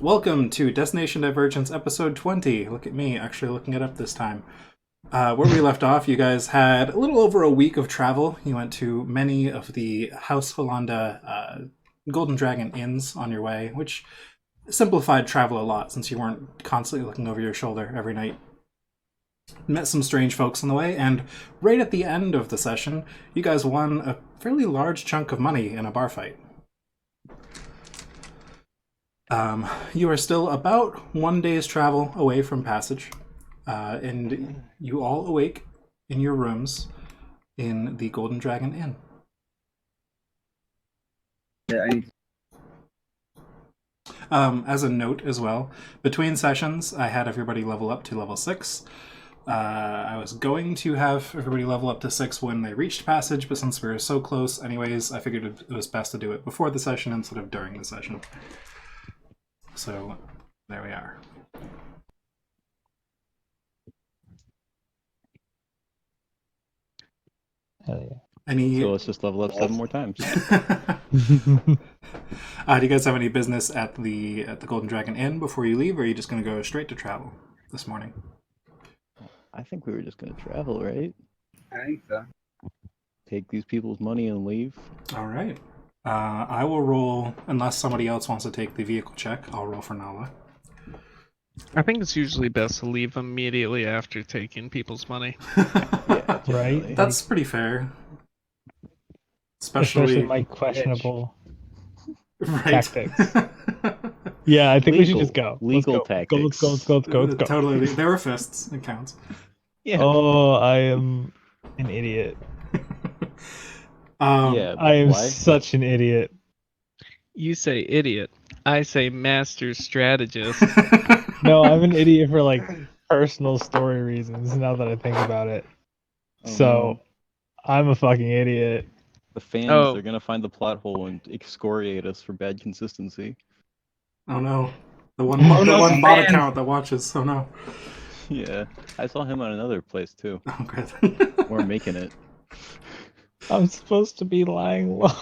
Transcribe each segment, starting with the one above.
Welcome to Destination Divergence episode 20. Look at me, actually looking it up this time. Where we left off, you guys had a little over a week of travel. You went to many of the House Hollanda Golden Dragon inns on your way, which simplified travel a lot since you weren't constantly looking over your shoulder every night. Met some strange folks on the way, and right at the end of the session, you guys won a fairly large chunk of money in a bar fight. You are still about 1 day's travel away from Passage, and you all awake in your rooms in the Golden Dragon Inn. As a note as well, between sessions, I had everybody level up to level 6. I was going to have everybody level up to 6 when they reached Passage, but since we were so close anyways, I figured it was best to do it before the session instead of during the session. So, there we are. Hell yeah. So let's just level up 7 more times. Do you guys have any business at the Golden Dragon Inn before you leave, or are you just going to go straight to travel this morning? I think we were just going to travel, right? I think so. Take these people's money and leave. All right. I will roll, unless somebody else wants to take the vehicle check, I'll roll for Nala. I think it's usually best to leave immediately after taking people's money. Yeah, Right? That's pretty fair. Especially my questionable right. tactics. Yeah, I think we should just go. Legal Let's tactics. go. Totally. There were fists. It counts. Yeah. Oh, I am an idiot. Yeah. I am why? such an idiot. You say idiot. I say master strategist. No, I'm an idiot for like personal story reasons now that I think about it. Oh, So, no. I'm a fucking idiot. The fans, Oh. they're going to find the plot hole and excoriate us for bad consistency. Oh no. The one Oh, no, bot man. account that watches. Oh no. Yeah. I saw him on another place, too. Oh, good. We're making it. I'm supposed to be lying low.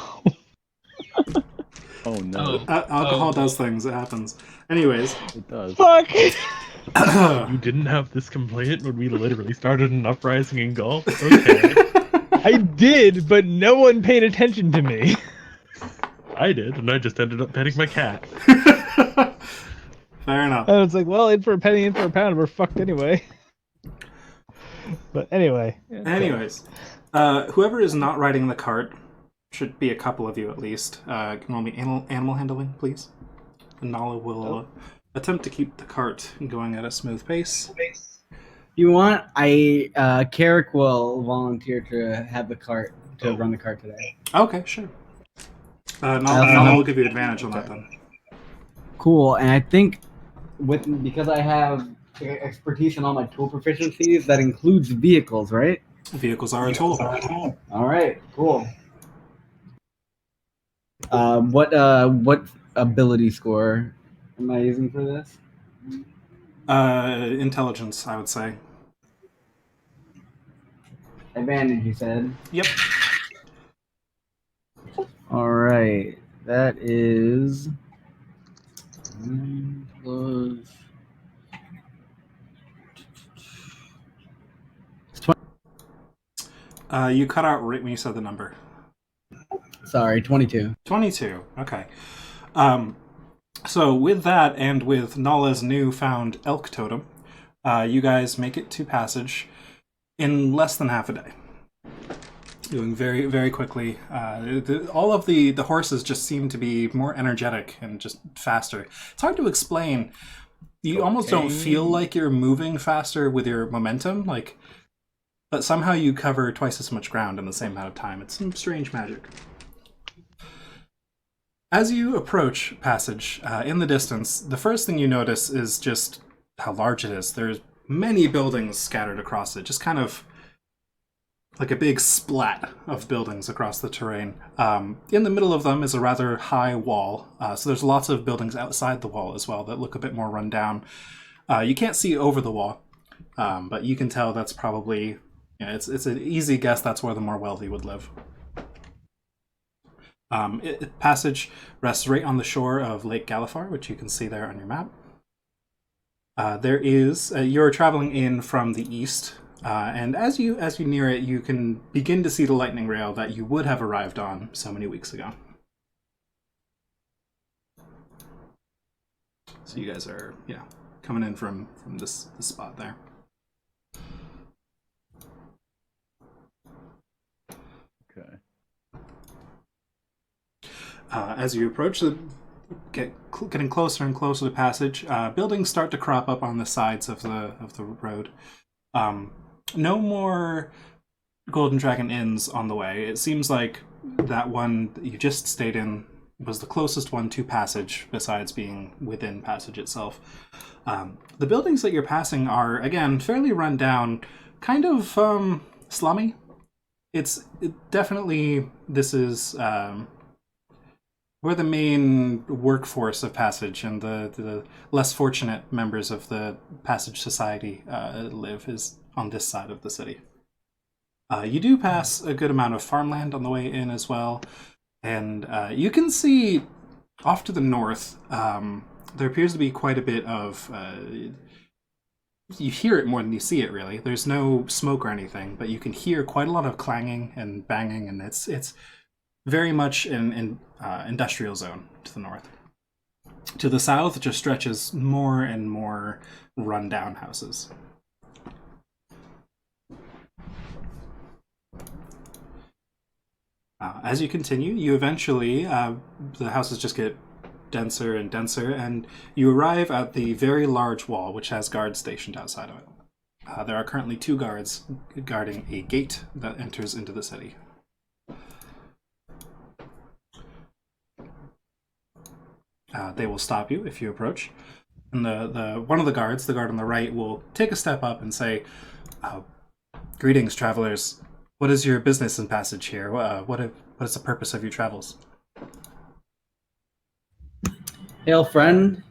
Oh, no. Alcohol does things. It happens. Anyways. It does. Fuck! You didn't have this complaint when we literally started an uprising in Gulf? Okay. I did, but no one paid attention to me. I did, and I just ended up petting my cat. Fair enough. I was like, well, in for a penny, in for a pound, we're fucked anyway. But anyway. Anyways. Whoever is not riding the cart, should be a couple of you at least. Can roll me animal handling, please. And Nala will attempt to keep the cart going at a smooth pace. You want? Carrick will volunteer to have the cart to run the cart today. Okay, sure. Nala will give you advantage on that then. Cool, and I think because I have expertise in all my tool proficiencies, that includes vehicles, right? Vehicles are a tool. All right, cool. What ability score am I using for this? Intelligence, I would say. Advantage, you said. Yep. All right, that is plus. You cut out right when you said the number. Sorry, 22. 22. Okay. So with that, and with Nala's newfound elk totem, you guys make it to Passage in less than half a day. Doing very, very quickly. All of the horses just seem to be more energetic and just faster. It's hard to explain. You almost don't feel like you're moving faster with your momentum, but somehow you cover twice as much ground in the same amount of time. It's some strange magic. As you approach Passage, in the distance, the first thing you notice is just how large it is. There's many buildings scattered across it, just kind of like a big splat of buildings across the terrain. In the middle of them is a rather high wall, so there's lots of buildings outside the wall as well that look a bit more run down. You can't see over the wall, but you can tell that's probably... it's an easy guess that's where the more wealthy would live. Passage rests right on the shore of Lake Galifar, which you can see there on your map. You're traveling in from the east, and as you near it, you can begin to see the lightning rail that you would have arrived on so many weeks ago. So you guys are, coming in from this spot there. Okay. As you approach getting closer and closer to the passage, buildings start to crop up on the sides of the road. No more Golden Dragon Inns on the way. It seems like that one that you just stayed in was the closest one to Passage, besides being within Passage itself. The buildings that you're passing are, again, fairly run down, kind of slummy. This is where the main workforce of Passage and the less fortunate members of the Passage Society live, is on this side of the city. You do pass a good amount of farmland on the way in as well, and you can see off to the north, there appears to be quite a bit of... you hear it more than you see it, really. There's no smoke or anything, but you can hear quite a lot of clanging and banging, and it's very much an industrial zone to the north. To the south, it just stretches more and more run-down houses. As you continue, you eventually, the houses just get denser and denser, and you arrive at the very large wall, which has guards stationed outside of it. There are currently 2 guards guarding a gate that enters into the city. They will stop you if you approach. And one of the guards, the guard on the right, will take a step up and say, "Greetings, travelers. What is your business in Passage here? What is the purpose of your travels?" Hail, friend.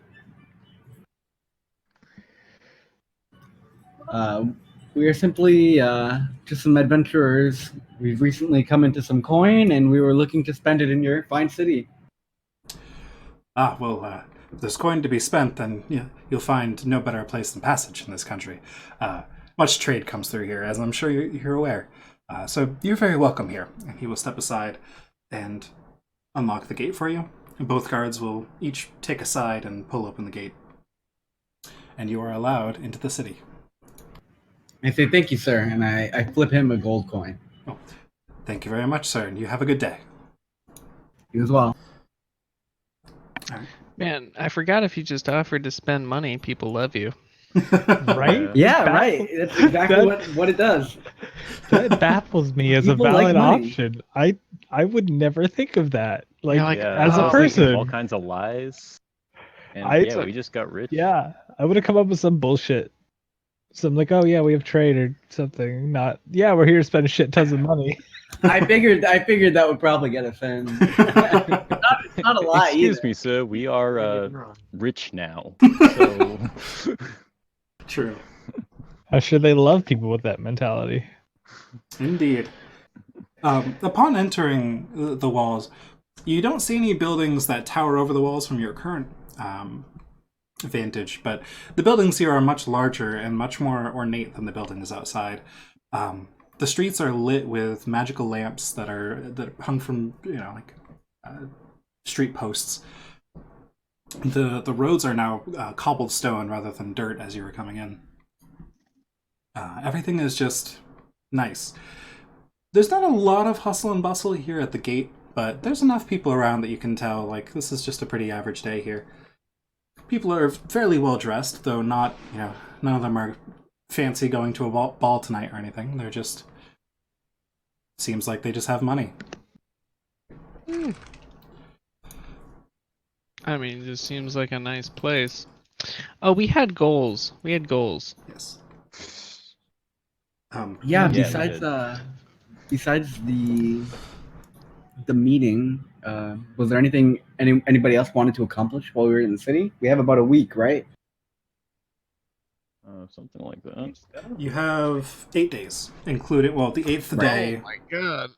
We are simply just some adventurers. We've recently come into some coin, and we were looking to spend it in your fine city. If there's coin to be spent, then you'll find no better place than Passage in this country. Much trade comes through here, as I'm sure you're aware. So you're very welcome here. And he will step aside and unlock the gate for you. And both guards will each take a side and pull open the gate. And you are allowed into the city. I say thank you, sir, and I flip him a gold coin. Oh, thank you very much, sir, and you have a good day. You as well. All right. Man, I forgot if you just offered to spend money, people love you. Right? Yeah, right. That's exactly what it does. That baffles me as People a like valid money. option. I would never think of that. Like, You're like, as I a was thinking person. all kinds of lies. And I- we just got rich. Yeah, I would have come up with some bullshit. Some like, oh yeah, we have trade or something. Not, yeah, we're here to spend shit tons of money. I figured that would probably get us in. not a lie Excuse either. me, sir. We are rich now. So True. I'm sure they love people with that mentality. Indeed. Upon entering the walls, you don't see any buildings that tower over the walls from your current vantage, but the buildings here are much larger and much more ornate than the buildings outside. The streets are lit with magical lamps that are hung from street posts. The roads are now cobbled stone rather than dirt as you were coming in. Everything is just nice. There's not a lot of hustle and bustle here at the gate, but there's enough people around that you can tell, like, this is just a pretty average day here. People are fairly well dressed, though not, none of them are fancy going to a ball tonight or anything. They're just... seems like they just have money. I mean, it just seems like a nice place. Oh, we had goals. Yes. Yeah. we Besides the meeting, was there anything anybody else wanted to accomplish while we were in the city? We have about a week, right? something like that. You have 8 days, including, well, the 8th day. Oh my god.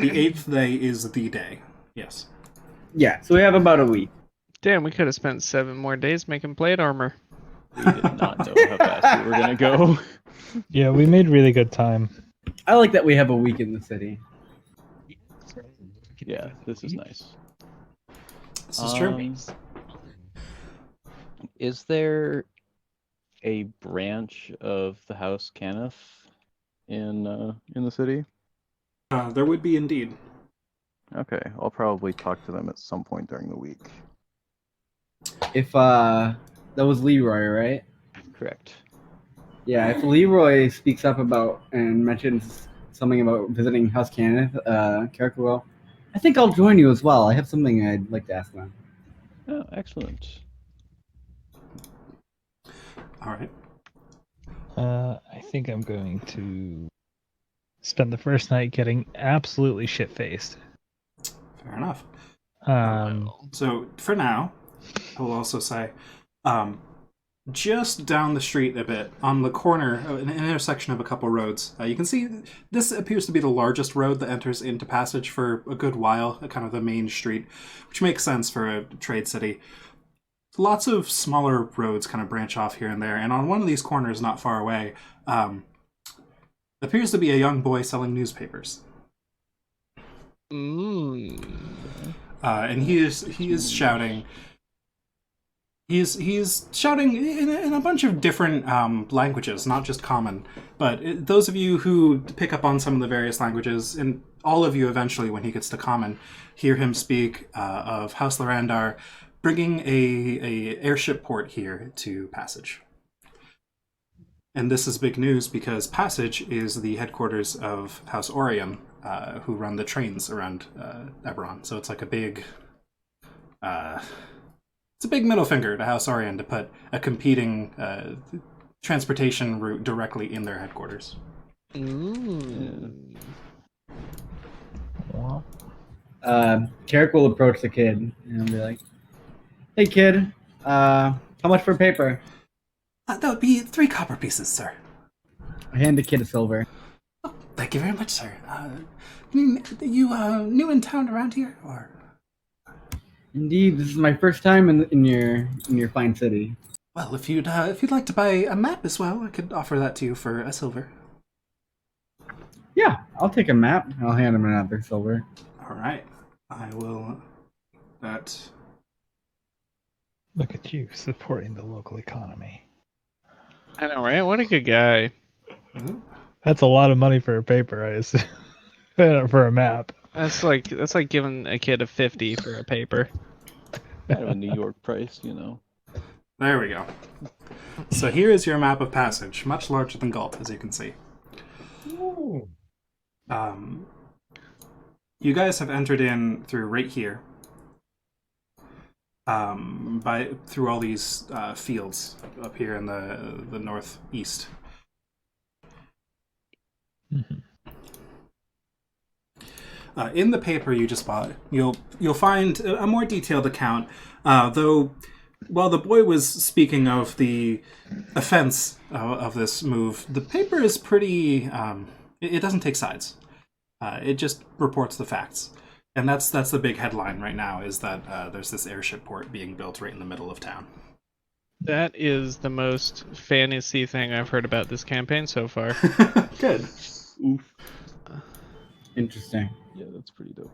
The 8th day is the day. Yes. Yeah, so we have about a week. Damn, we could have spent 7 more days making plate armor. We did not know how fast we were gonna go. Yeah, we made really good time. I like that we have a week in the city. Yeah, this is nice. This is true. Is there a branch of the House Cannith in the city? There would be indeed. Okay, I'll probably talk to them at some point during the week. If that was Leroy, right? Correct. Yeah, if Leroy speaks up about and mentions something about visiting House Kenneth, Caracol, I think I'll join you as well. I have something I'd like to ask them. Oh, excellent. All right. I think I'm going to spend the first night getting absolutely shit-faced. Fair enough. Um, So for now, I will also say, just down the street a bit, on the corner, an intersection of a couple roads, you can see this appears to be the largest road that enters into Passage for a good while, kind of the main street, which makes sense for a trade city. Lots of smaller roads kind of branch off here and there, and on one of these corners not far away, appears to be a young boy selling newspapers. And he is shouting. He's shouting in a bunch of different languages, not just common. But those of you who pick up on some of the various languages, and all of you eventually, when he gets to common, hear him speak of House Larandar bringing a airship port here to Passage. And this is big news because Passage is the headquarters of House Orion, who run the trains around Eberron. So it's like a big... it's a big middle finger to House Orion to put a competing transportation route directly in their headquarters. Carrick will approach the kid and be like, "Hey, kid, how much for paper?" That would be 3 copper pieces, sir. I hand the kid a silver. Oh, thank you very much, sir. You new in town around here, or? Indeed, this is my first time in your fine city. Well, if you'd like to buy a map as well, I could offer that to you for a silver. Yeah, I'll take a map. I'll hand him another silver. All right, I will. That. look at you supporting the local economy. I know, right? What a good guy. That's a lot of money for a paper, I assume. For a map. That's like giving a kid a 50 for a paper. Kind of a New York price, you know. There we go. So here is your map of Passage, much larger than Gulp, as you can see. You guys have entered in through right here, through all these fields up here in the northeast. Mm-hmm. In the paper you just bought, you'll find a more detailed account. Though, while the boy was speaking of the offense of this move, the paper is pretty. It doesn't take sides. It just reports the facts, and that's the big headline right now. Is that there's this airship port being built right in the middle of town. That is the most fantasy thing I've heard about this campaign so far. Good. Oof. Interesting. Yeah, that's pretty dope.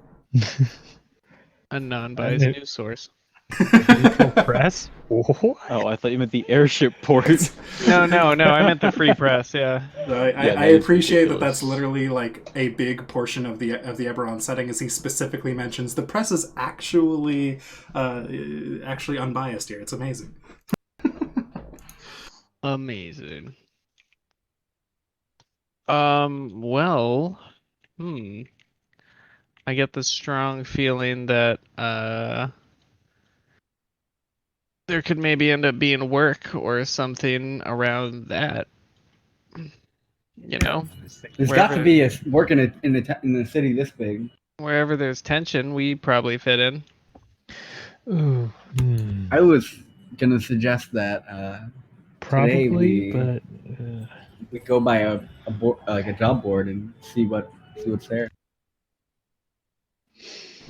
A non-biased news source. Press? What? Oh, I thought you meant the airship port. No, I meant the free press, yeah. I appreciate that that's literally like a big portion of the Eberron setting, as he specifically mentions the press is actually unbiased here. It's amazing. Amazing. Well, I get the strong feeling that there could maybe end up being work or something around that. You know, There's got to be a work in the city this big. wherever there's tension, we probably fit in. Ooh, I was gonna suggest that probably, today we go by a board, like a job board, and see what's there.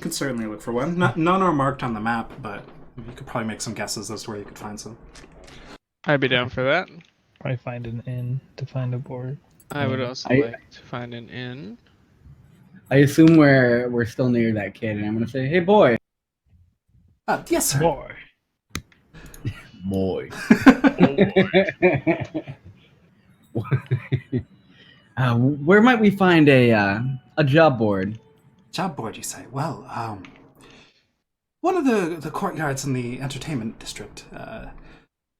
Could certainly look for one. None are marked on the map, but you could probably make some guesses as to where you could find some. I'd be down for that. Probably find an inn to find a board. I would also like to find an inn. I assume we're still near that kid, and I'm gonna say, "Hey, boy." Yes, sir. Boy. Boy. Where might we find a job board? Job board, you say? Well, one of the courtyards in the entertainment district.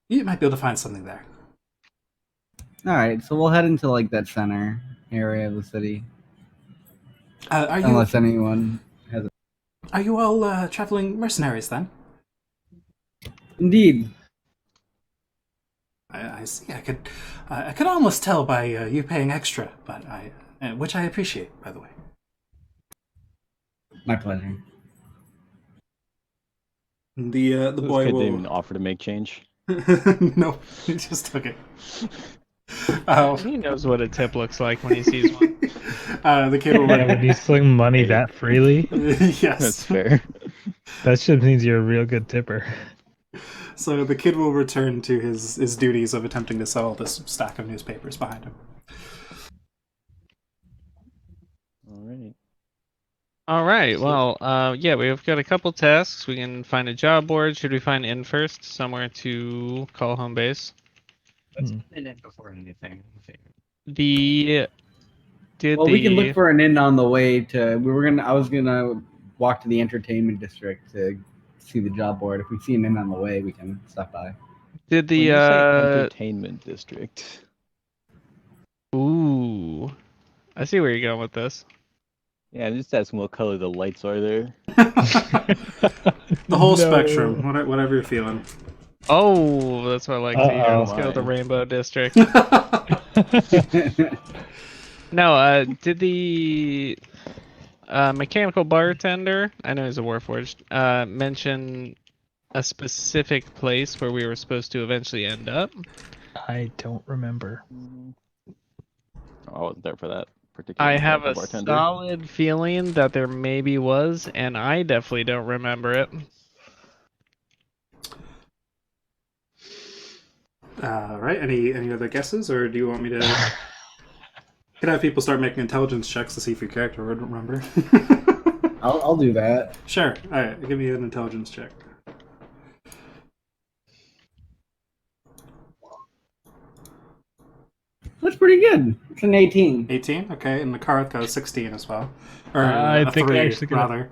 You might be able to find something there. All right, so we'll head into like that center area of the city. Unless anyone has. Are you all traveling mercenaries then? Indeed. I see. I could almost tell by you paying extra, but which I appreciate, by the way. My pleasure. The This boy kid will didn't even offer to make change. No, he just took it. He knows what a tip looks like when he sees one. The kid will. Yeah, when you sling money that freely, Yes, That's fair. that just means you're a real good tipper. So the kid will return to his duties of attempting to sell this stack of newspapers behind him. All right. Well, yeah, we've got a couple tasks. We can find a job board. Should we find inn first? Somewhere to call home base? Let's find it before anything. We can look for an inn on the way to. I was gonna walk to the entertainment district to see the job board. If we see an inn on the way, we can stop by. Did When you say the entertainment district. ooh, I see where you're going with this. Yeah, I'm just asking what color the lights are there. The whole No. spectrum, whatever you're feeling. Oh, that's what I like to hear. Uh-oh. Let's go with the Mine. Rainbow District. No, did the mechanical bartender, I know he's a Warforged, mention a specific place where we were supposed to eventually end up? I don't remember. I wasn't there for that particular I have a bartender. solid feeling that there maybe was, and I definitely don't remember it. Right. Any other guesses, or do you want me to? Could have people start making intelligence checks to see if your character would remember. I'll do that. Sure. All right. Give me an intelligence check. That's pretty good. It's an 18. 18. Okay, and the card goes 16 as well. Or I a think I 3, actually got rather.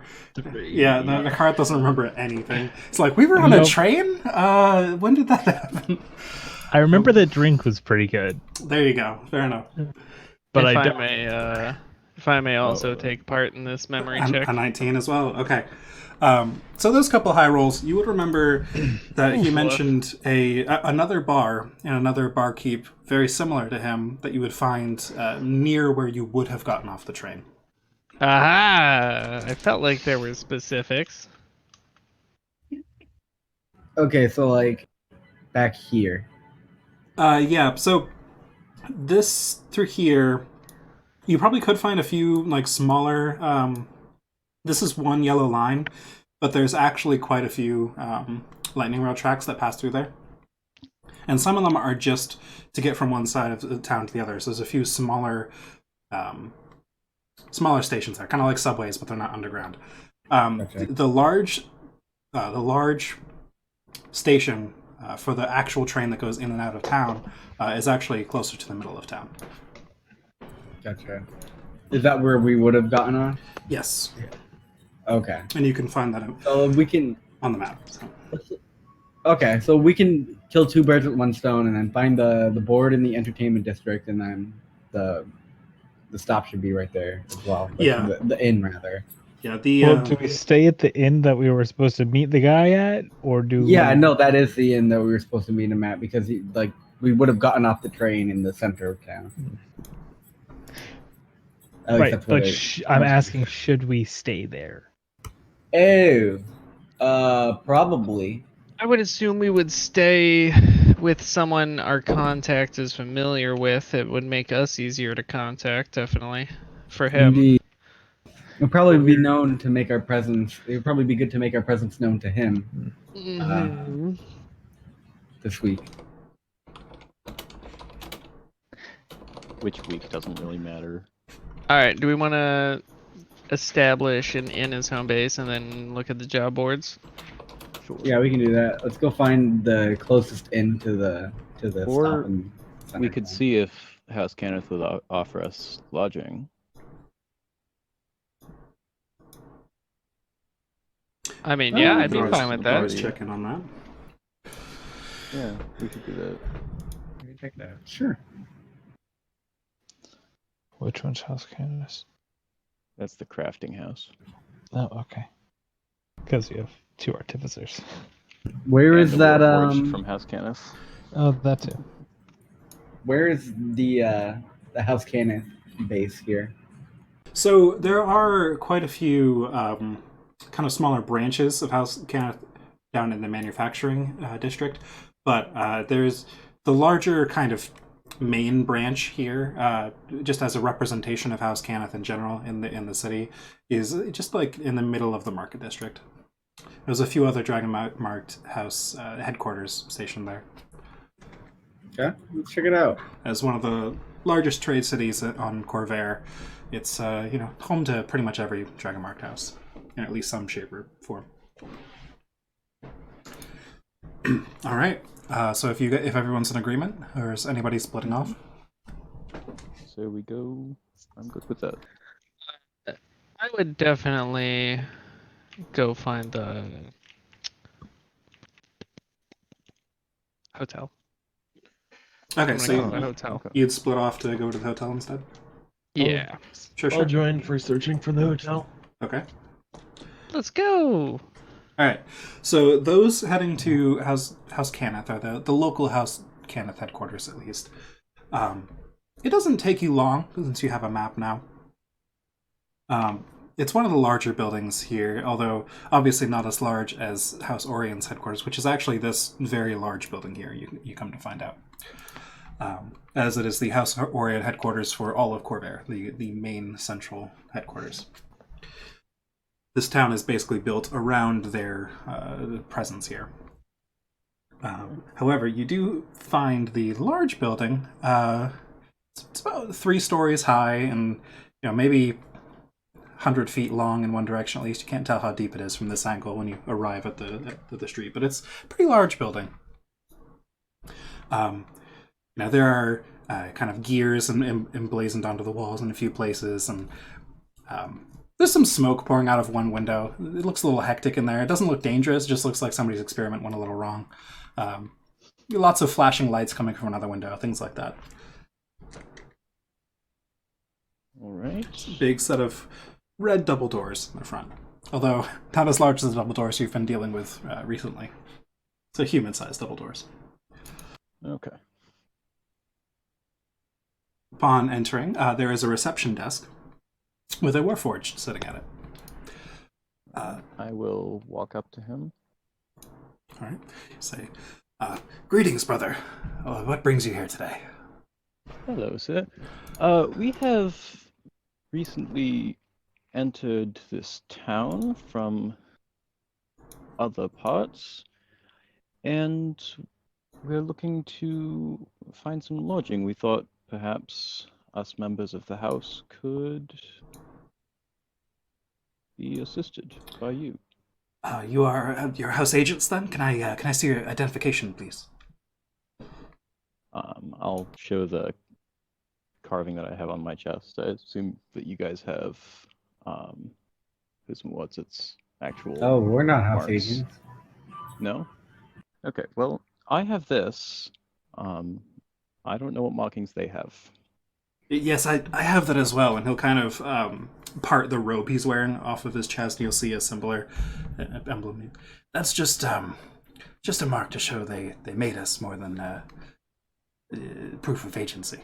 Yeah, the card doesn't remember anything. It's like, we were on a Nope. train? When did that happen? I remember the drink was pretty good, There you go. Fair enough. but if I I don't. may, if I may also take part in this memory check. A 19 as well. Okay. So those couple high rolls, you would remember that he mentioned another bar and another barkeep very similar to him that you would find near where you would have gotten off the train. Aha! I felt like there were specifics. Okay, so like back here. Yeah, so this through here, you probably could find a few like smaller. This is one yellow line, but there's actually quite a few lightning rail tracks that pass through there. And some of them are just to get from one side of the town to the other. So there's a few smaller stations there, kind of like subways, but they're not underground. Okay. The large station for the actual train that goes in and out of town is actually closer to the middle of town. Gotcha. Is that where we would have gotten on? Yes, Okay. and you can find that So we can. on the map. So. Okay, so we can kill two birds with one stone, and then find the board in the entertainment district, and then the stop should be right there as well. Like Yeah. The inn rather. Yeah, the Well, do we stay at the inn that we were supposed to meet the guy at, or do? Yeah, we... no, that is the inn that we were supposed to meet him at because we would have gotten off the train in the center of town. At least Right, that's what but it- I'm asking, should we stay there? Probably. I would assume we would stay with someone our contact is familiar with. It would make us easier to contact, definitely, for him. Indeed. It'll probably be known to make our presence. It would probably be good to make our presence known to him Mhm. this week. Which week doesn't really matter. All right. Do we want to establish an inn as home base and then look at the job boards? Sure. Yeah, we can do that. Let's go find the closest inn to the Or stop and center We could town. see if House Kenneth would offer us lodging. I mean, yeah, Oh, I'd be always- fine with that. Always check in on that. Yeah, we should do that. We can check that. Sure. Which one's House Canvas? That's the crafting house. Oh, okay. Because you have 2 artificers. Where And is the that? Warforged from House Kenneth. Oh, that too. Where is the House Kenneth base here? So there are quite a few kind of smaller branches of House Kenneth down in the manufacturing district, but there's the larger kind of main branch here, just as a representation of House Kenneth in general in the city, is just like in the middle of the market district. There's a few other Dragon Marked House headquarters stationed there. Okay, let's check it out. As one of the largest trade cities on Corvair, it's home to pretty much every Dragon Marked house in at least some shape or form. All right. So if everyone's in agreement, or is anybody splitting off? So we go. I'm good with that. I would definitely go find the hotel. Okay, I'm so gonna go to the you, hotel. Okay. you'd split off to go to the hotel instead? Yeah. Sure, I'll sure. join for searching for the hotel. Okay. Let's go. All right. So those heading to House Kenneth, or the local House Kenneth headquarters at least. It doesn't take you long since you have a map now. It's one of the larger buildings here, although obviously not as large as House Orion's headquarters, which is actually this very large building here. You come to find out, as it is the House Orion headquarters for all of Corvair, the main central headquarters. This town is basically built around their presence here. However, you do find the large building. It's about 3 stories high, and maybe 100 feet long in one direction at least. You can't tell how deep it is from this angle when you arrive at the street, but it's a pretty large building. Now there are kind of gears emblazoned onto the walls in a few places, and there's some smoke pouring out of one window. It looks a little hectic in there. It doesn't look dangerous. It just looks like somebody's experiment went a little wrong. Lots of flashing lights coming from another window, things like that. All right. Big set of red double doors in the front. Although not as large as the double doors you've been dealing with recently. So human-sized double doors. Okay. Upon entering, there is a reception desk with a Warforged sitting at it. I will walk up to him. All right. Say, greetings, brother. What brings you here today? Hello, sir. We have recently entered this town from other parts, and we're looking to find some lodging. We thought perhaps us members of the house could be assisted by you. You are your house agents, then? Can I see your identification, please? I'll show the carving that I have on my chest. I assume that you guys have what's its actual. Oh, we're not house marks. agents. No? Okay, well, I have this. I don't know what markings they have. Yes, I have that as well, and he'll kind of part the robe he's wearing off of his chest, and you'll see a similar emblem. That's just a mark to show they made us more than proof of agency.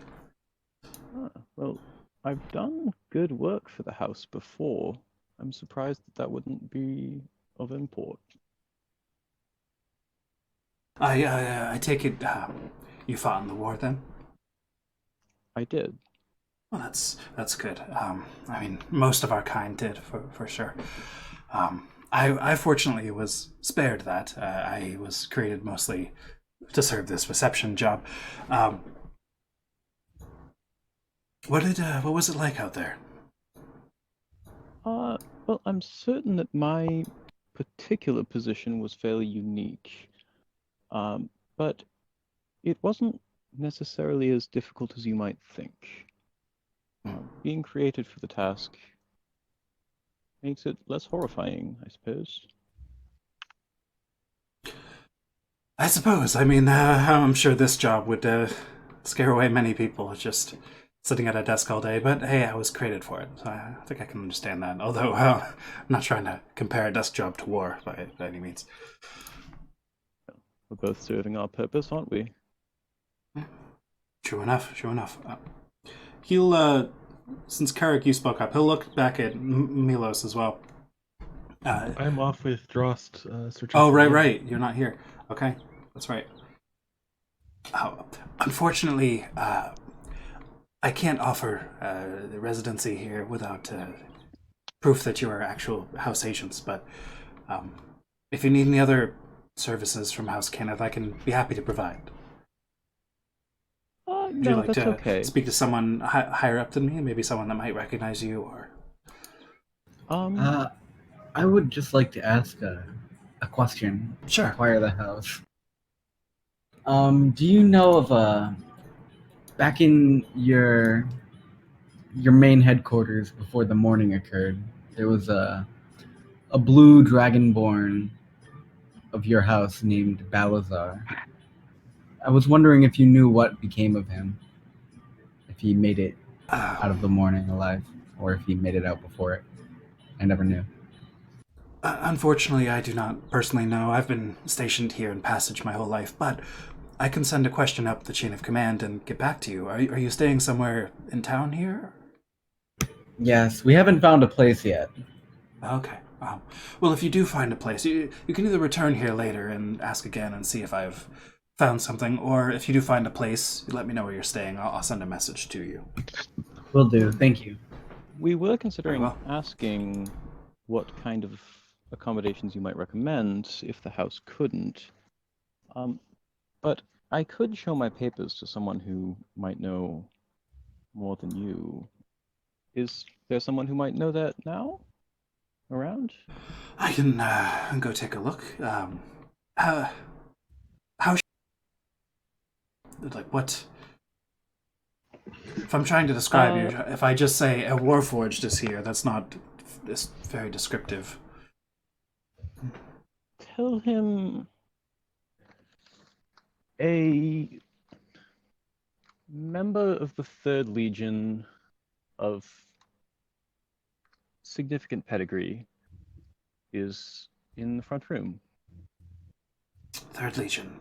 Well, I've done good work for the house before. I'm surprised that wouldn't be of import. I take it you fought in the war then? I did. Well, that's good. I mean, most of our kind did, for sure. I fortunately was spared that. I was created mostly to serve this reception job. What was it like out there? Well, I'm certain that my particular position was fairly unique. But it wasn't necessarily as difficult as you might think. Being created for the task makes it less horrifying, I suppose. I suppose. I mean, I'm sure this job would scare away many people, just sitting at a desk all day. But hey, I was created for it, so I think I can understand that. Although, I'm not trying to compare a desk job to war by any means. We're both serving our purpose, aren't we? True enough. He'll, since Carrick, you spoke up, he'll look back at Milos as well. I'm off with Drost searching. Oh, for right. You're not here. Okay, that's right. Oh, unfortunately, I can't offer the residency here without proof that you are actual house agents, but if you need any other services from House Kenneth, I can be happy to provide. Would you No, like that's to okay. speak to someone higher up than me, maybe someone that might recognize you, or... I would just like to ask a question. Sure. Acquire the house. Do you know of back in your main headquarters before the morning occurred, there was a blue dragonborn of your house named Balazar. I was wondering if you knew what became of him. If he made it out of the morning alive, or if he made it out before it. I never knew. Unfortunately, I do not personally know. I've been stationed here in Passage my whole life, but I can send a question up the chain of command and get back to you. Are you staying somewhere in town here? Yes, we haven't found a place yet. Okay. Well, if you do find a place, you can either return here later and ask again and see if I've found something, or if you do find a place, let me know where you're staying. I'll send a message to you. Will do. Thank you. We were considering Very well. asking what kind of accommodations you might recommend if the house couldn't. But I could show my papers to someone who might know more than you. Is there someone who might know that now? Around? I can go take a look. How? Like what? If I'm trying to describe you, if I just say a Warforged is here, that's not very descriptive. Tell him a member of the 3rd Legion of significant pedigree is in the front room. Third Legion.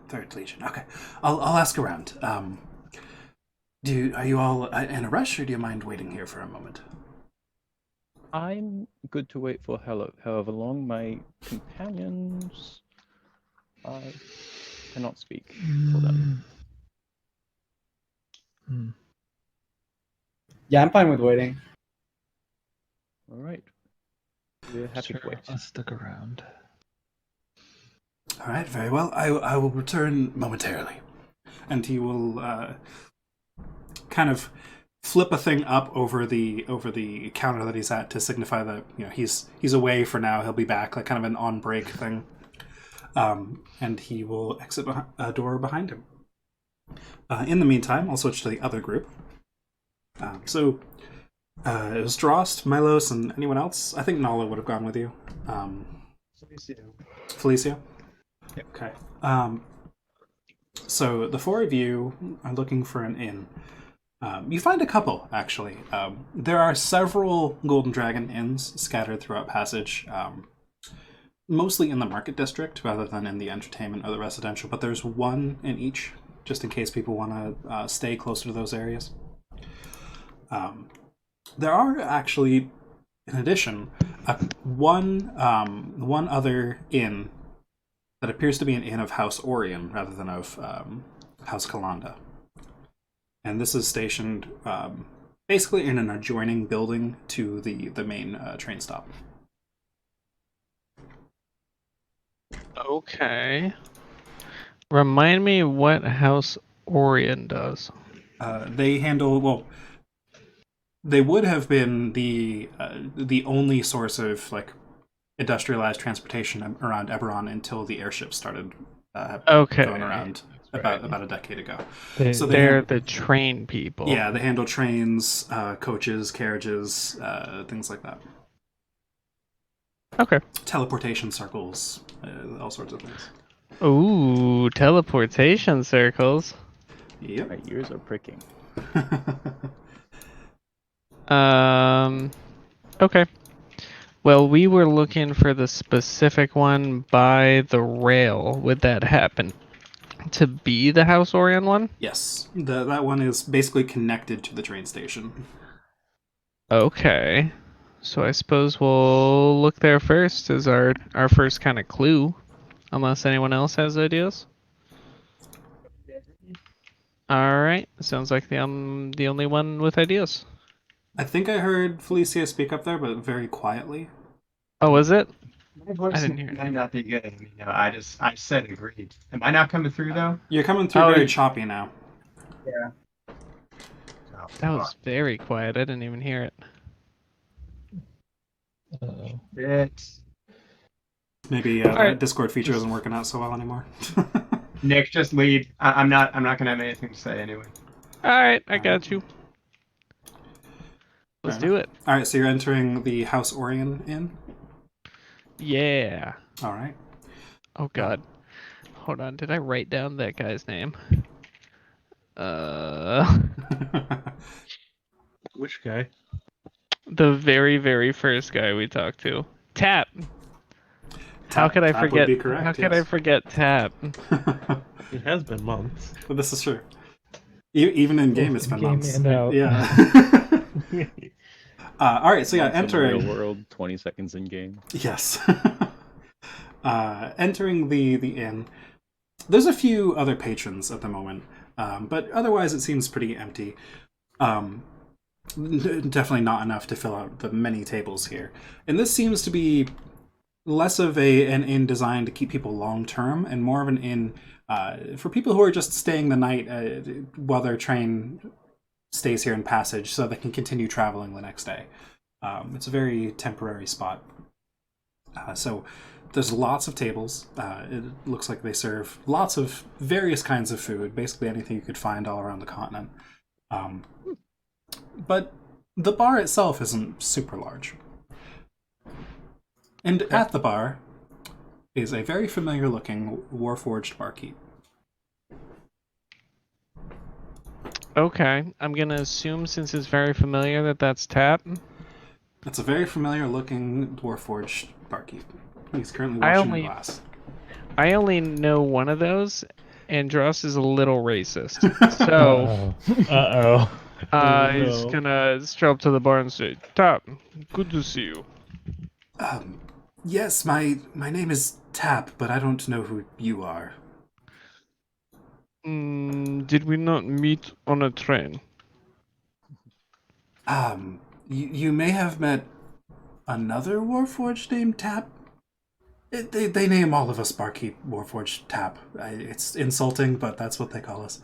Okay, I'll ask around. Are you all in a rush, or do you mind waiting here for a moment? I'm good to wait for however long. My companions cannot speak for them. Yeah, I'm fine with waiting. All right. We're happy to wait. I'll stick around. All right, very well. I will return momentarily, and he will kind of flip a thing up over the counter that he's at to signify that he's away for now. He'll be back, like kind of an on break thing, and he will exit a door behind him. In the meantime, I'll switch to the other group. So it was Drost, Milos, and anyone else. I think Nala would have gone with you. Felicio. Yep. Okay. So the 4 of you are looking for an inn. You find a couple, actually. There are several Golden Dragon inns scattered throughout Passage, mostly in the Market District rather than in the entertainment or the residential, but there's one in each, just in case people want to stay closer to those areas. There are actually, in addition, one other inn that appears to be an inn of House Orion rather than of House Kalanda. And this is stationed basically in an adjoining building to the main train stop. Okay. Remind me what House Orion does. They handle, well, they would have been the only source of like industrialized transportation around Eberron until the airships started Okay. going around about a decade ago. So They're the train people. Yeah, they handle trains, coaches, carriages, things like that. Okay. Teleportation circles, all sorts of things. Ooh, teleportation circles. Yep. My ears are pricking. Okay. Well, we were looking for the specific one by the rail. Would that happen to be the House Orion one? Yes, that one is basically connected to the train station. Okay. So I suppose we'll look there first as our first kind of clue. Unless anyone else has ideas. Alright. Sounds like I'm the only one with ideas. I think I heard Felicia speak up there, but very quietly. Oh, was it? My voice didn't hear it. might not be good. I said agreed. Am I not coming through though? You're coming through Oh, very choppy now. Yeah. That was very quiet. I didn't even hear it. Uh-oh. It's Maybe Alright. that Discord feature isn't working out so well anymore. Nick, just lead. I'm not gonna have anything to say anyway. Alright, I got you. Let's Fair do it. All right, so you're entering the House Orion Inn. Yeah. All right. Oh god. Hold on, did I write down that guy's name? Which guy? The very, very first guy we talked to. Tap. How could I Tap would forget? be correct, How could yes. I forget Tap? It has been months. But this is true. Even in game, it's been Game months. and out. Yeah. All right, so yeah, Once in the entering. real world, 20 seconds in game. Yes. Entering the inn. There's a few other patrons at the moment, but otherwise it seems pretty empty. Definitely not enough to fill out the many tables here. And this seems to be less of an inn designed to keep people long term and more of an inn for people who are just staying the night while their train stays here in Passage so they can continue traveling the next day. It's a very temporary spot. So there's lots of tables. It looks like they serve lots of various kinds of food, basically anything you could find all around the continent. But the bar itself isn't super large. And at the bar is a very familiar looking Warforged barkeep. Okay, I'm gonna assume since it's very familiar that that's Tap. It's a very familiar looking Warforged barkeep. He's currently I washing only- a glass. I only know one of those, and Dross is a little racist. So Uh-oh. he's gonna stroll up to the bar and say, Tap, good to see you. Yes, my name is Tap, but I don't know who you are. Did we not meet on a train? You may have met another Warforged named Tap. They name all of us barkeep Warforged Tap. It's insulting, but that's what they call us.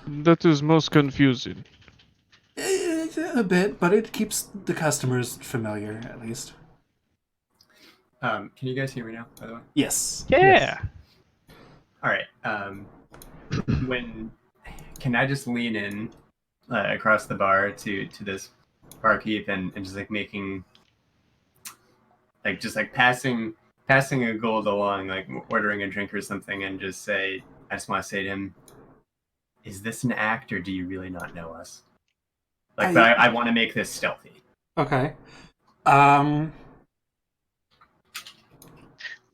That is most confusing. A bit, but it keeps the customers familiar, at least. Can you guys hear me now, by the way? Yes. Yeah. All right. Can I just lean in across the bar to this barkeep and just like making passing a gold along, like ordering a drink or something, and just say, I just want to say to him, is this an act or do you really not know us? But I want to make this stealthy. Okay.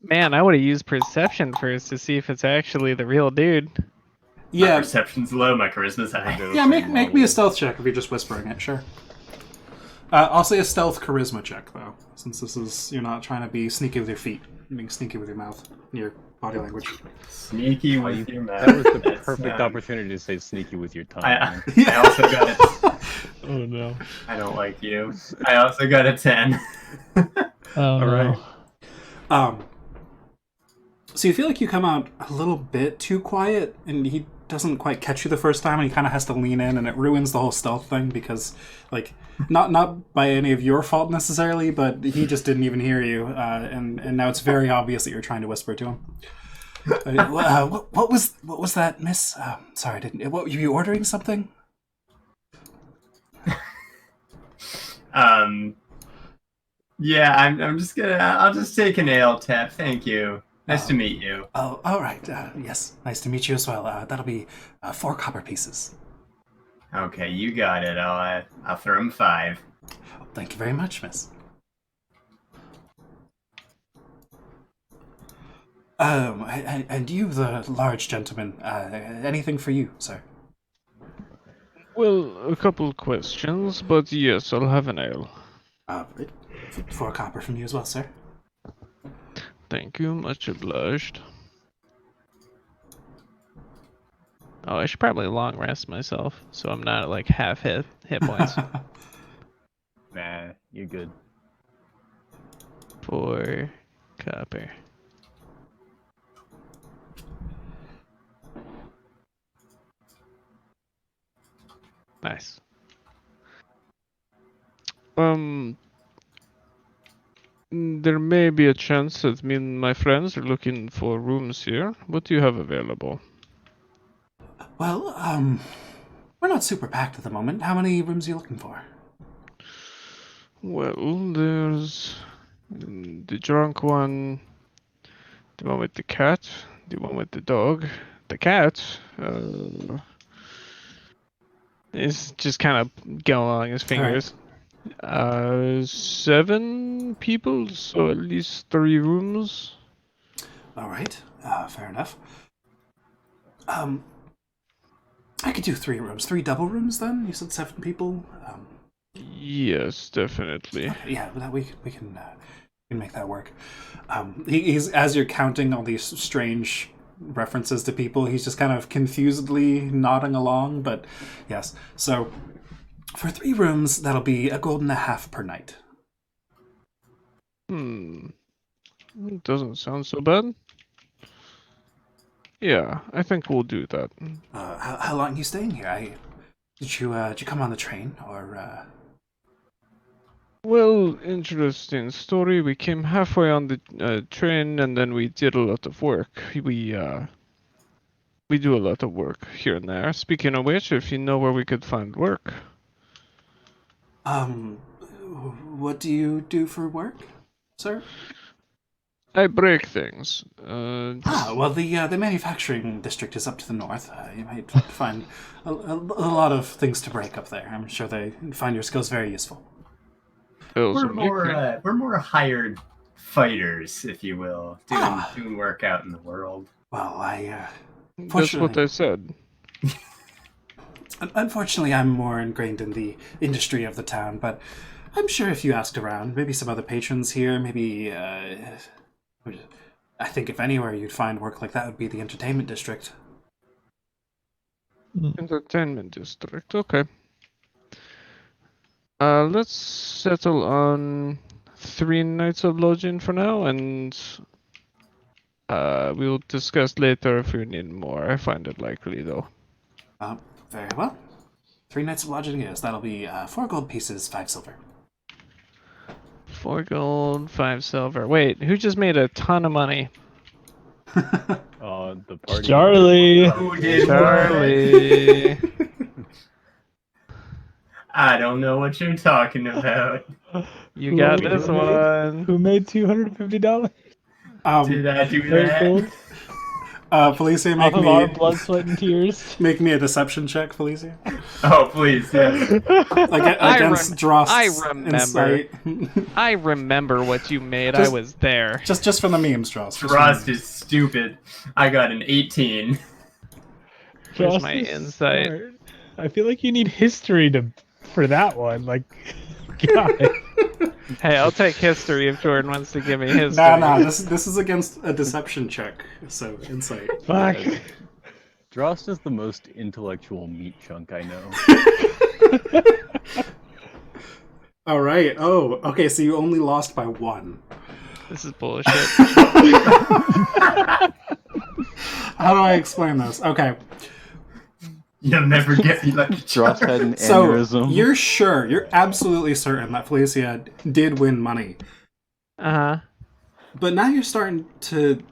Man, I would have used perception first to see if it's actually the real dude. My Yeah. perception's low, my charisma's high. Yeah, make me a stealth check if you're just whispering it, sure. I'll say a stealth charisma check, though, since you're not trying to be sneaky with your feet. You're being sneaky with your mouth, your body language. Sneaky with your mouth. That was the That's, perfect opportunity to say sneaky with your tongue. I man. also got a... Oh no. I don't like you. I also got a 10. Oh, All right. So you feel like you come out a little bit too quiet, and he doesn't quite catch you the first time, and he kind of has to lean in, and it ruins the whole stealth thing because, like, not by any of your fault necessarily, but he just didn't even hear you, and now it's very obvious that you're trying to whisper to him. What was that, miss? Sorry, what were you ordering something? Yeah, I'll just take an ale tap. Thank you. Nice to meet you. Oh, all right. Yes, nice to meet you as well. That'll be 4 copper pieces. Okay, you got it. I'll throw him 5. Thank you very much, miss. And you, the large gentleman, anything for you, sir? Well, a couple questions, but yes, I'll have an ale. 4 copper from you as well, sir. Thank you, much obliged. Oh, I should probably long rest myself, so I'm not at like half hit points. Nah, you're good. 4 copper. Nice. There may be a chance that me and my friends are looking for rooms here. What do you have available? Well, we're not super packed at the moment. How many rooms are you looking for? Well, there's the drunk one, the one with the cat, the one with the dog. The cat is just kind of going along his fingers. 7 people, so at least 3 rooms. All right, fair enough. I could do 3 rooms. 3 double rooms, then? You said 7 people? Yes, definitely. Okay, yeah, we can make that work. He's as you're counting all these strange references to people, he's just kind of confusedly nodding along, but yes. So, for 3 rooms, that'll be $1.50 per night. Doesn't sound so bad. Yeah, I think we'll do that. How long are you staying here? Did you come on the train, or? Well, interesting story. We came halfway on the train, and then we did a lot of work. We do a lot of work here and there. Speaking of which, if you know where we could find work. What do you do for work, sir? I break things. Well, the manufacturing district is up to the north. You might find a lot of things to break up there. I'm sure they find your skills very useful. We're more hired fighters, if you will, doing work out in the world. Well, That's what I said. Unfortunately, I'm more ingrained in the industry of the town, but I'm sure if you asked around, maybe some other patrons here, maybe, I think if anywhere you'd find work like that would be the entertainment district. Entertainment district, okay. Let's settle on 3 nights of lodging for now, and we'll discuss later if we need more. I find it likely, though. Very well. 3 nights of lodging is. That'll be 4 gold pieces, 5 silver. 4 gold, 5 silver. Wait, who just made a ton of money? The party. Charlie. Who did Charlie. I don't know what you're talking about. You got this one. Who made $250? Did I do that? Felicia, Off of our blood, sweat, and tears. make me a deception check, Felicia. Oh, please, yes. Against Drost's I remember. insight. I remember what you made. Just- I was there. just from the memes, Drost. just from the Frost memes. is stupid. I got an 18. Here's Frost my is insight. smart. I feel like you need history for that one. Like, guy. Hey, I'll take history if Jordan wants to give me history. Nah, this is against a deception check, so insight. Fuck. Drost is the most intellectual meat chunk I know. All right. Oh, okay. So you only lost by 1. This is bullshit. How do I explain this? Okay. You'll never get me like Drost had an So aneurysm. you're absolutely certain that Felicia did win money, Uh-huh. but now you're starting to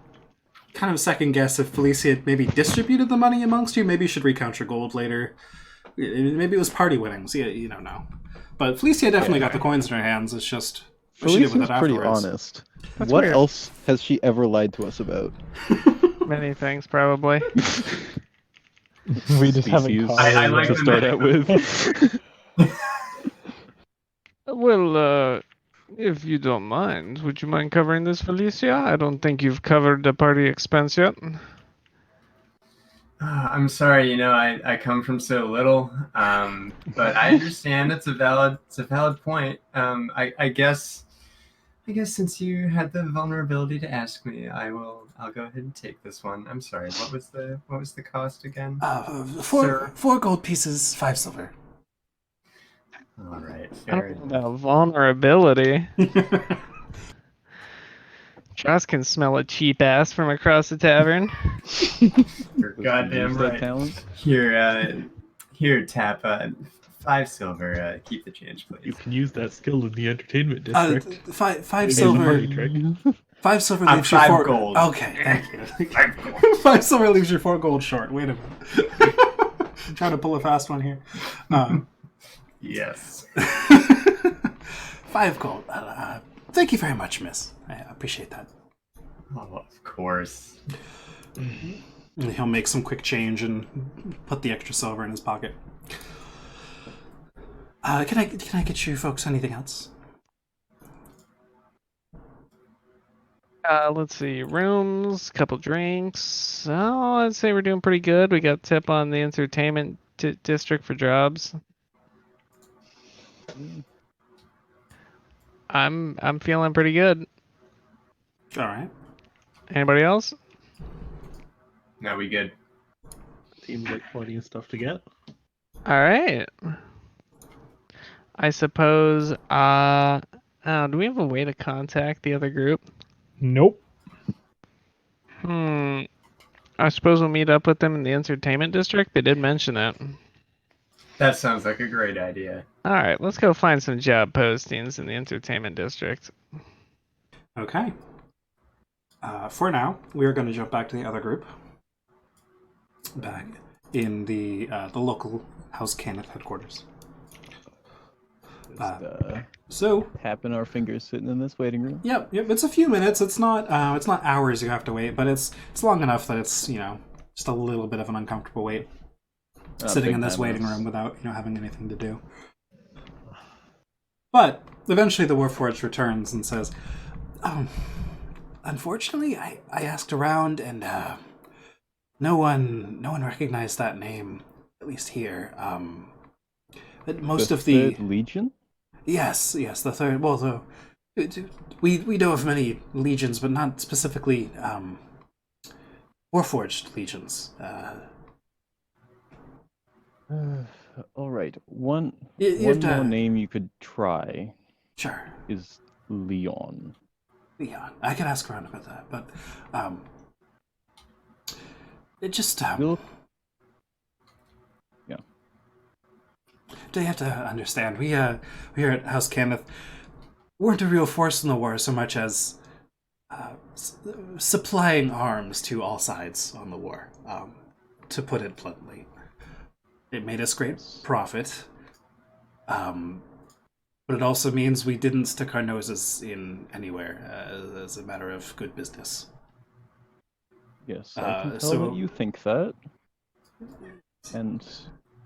kind of second guess if Felicia had maybe distributed the money amongst you. Maybe you should recount your gold later. Maybe it was party winnings. You don't know. But Felicia definitely got the coins in her hands. It's just what she did with Felicia's it pretty afterwards. honest. That's What weird. else has she ever lied to us about? Many things, probably. We just haven't Species caught I her like to yet. the start out with. Well, if you don't mind, would you mind covering this, Felicia? I don't think you've covered the party expense yet. I'm sorry, I come from so little, but I understand it's a valid point. I guess since you had the vulnerability to ask me, I'll go ahead and take this one. I'm sorry. What was the cost again? Sir? 4 gold pieces, 5 silver. All right, I fair don't enough. know, vulnerability. Joss can smell a cheap ass from across the tavern. You're goddamn Use that right. talent. Here, Tap. 5 silver. Keep the change, You please. can use that skill in the entertainment district. 5 Maybe silver. the money trick. 5 silver I'm leaves you 5 4 gold. Okay, thank you. 5 gold. 5 silver leaves you 4 gold short. Wait a minute. I'm trying to pull a fast one here. Yes. 5 gold. Thank you very much, miss. I appreciate that. Oh, of course. And he'll make some quick change and put the extra silver in his pocket. Can I get you folks anything else? Let's see, rooms, couple drinks. Oh, I'd say we're doing pretty good. We got tip on the entertainment district for jobs. I'm feeling pretty good. All right. Anybody else? No, we good. Seems like plenty of stuff to get. All right. I suppose. Do we have a way to contact the other group? Nope. I suppose we'll meet up with them in the entertainment district. They did mention it. That sounds like a great idea. All right, let's go find some job postings in the entertainment district. Okay. For now, we are going to jump back to the other group. Back in the local House Kenneth headquarters. So, Tapping our fingers sitting in this waiting room. yep. It's a few minutes. It's not hours you have to wait, but it's long enough that it's just a little bit of an uncomfortable wait, sitting big in this time waiting minutes. room without having anything to do. But eventually, the Warforged returns and says, "Unfortunately, I asked around and no one recognized that name, at least here. But most of the Third Legion? yes, the third. Well, we know of many legions, but not specifically Warforged legions. All right. One You have more to- name you could try Sure, is Leon. Leon. I can ask around about that, but it just We'll- you have to understand. We here at House Kenneth weren't a real force in the war so much as supplying arms to all sides on the war. To put it bluntly, it made us great profit. But it also means we didn't stick our noses in anywhere as a matter of good business. Yes, I can tell so- that you think that. And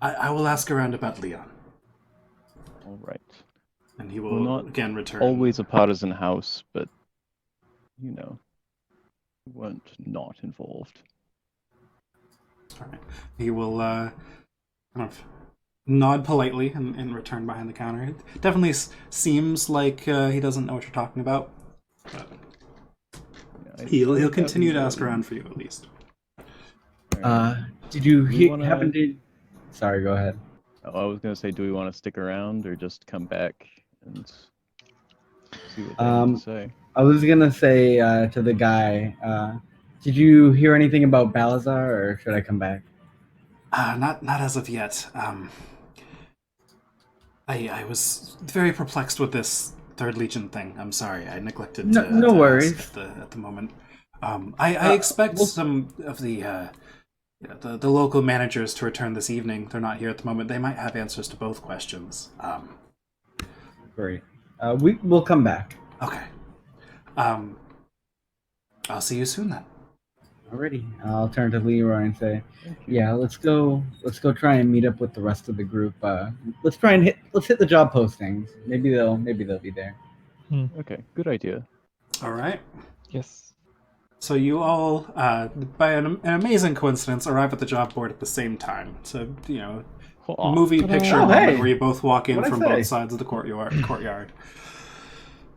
I will ask around about Leon, all right. and he We're will not again return. Always a partisan house, but we weren't not involved. All right. He will kind of nod politely and return behind the counter. It definitely seems like he doesn't know what you're talking about, but he'll continue to ask around for you at least. Did you We wanna- happen to? Sorry, go ahead. Oh, I was gonna say, do we want to stick around or just come back and see what they have to say? I was gonna say to the guy, did you hear anything about Balazar, or should I come back? Not as of yet. I was very perplexed with this Third Legion thing. I'm sorry, I neglected to No to worries. ask at the moment. I expect some of the local managers to return this evening. They're not here at the moment. They might have answers to both questions. Great. We'll come back. Okay. I'll see you soon then. Alrighty. I'll turn to Leroy and say, "Yeah, let's go try and meet up with the rest of the group. Let's hit the job postings. Maybe they'll be there." Okay, good idea. All right. Yes. So you all, by an amazing coincidence, arrive at the job board at the same time. So, Aw. movie picture Oh, moment hey. where you both walk in What'd I from say? both sides of the courtyard.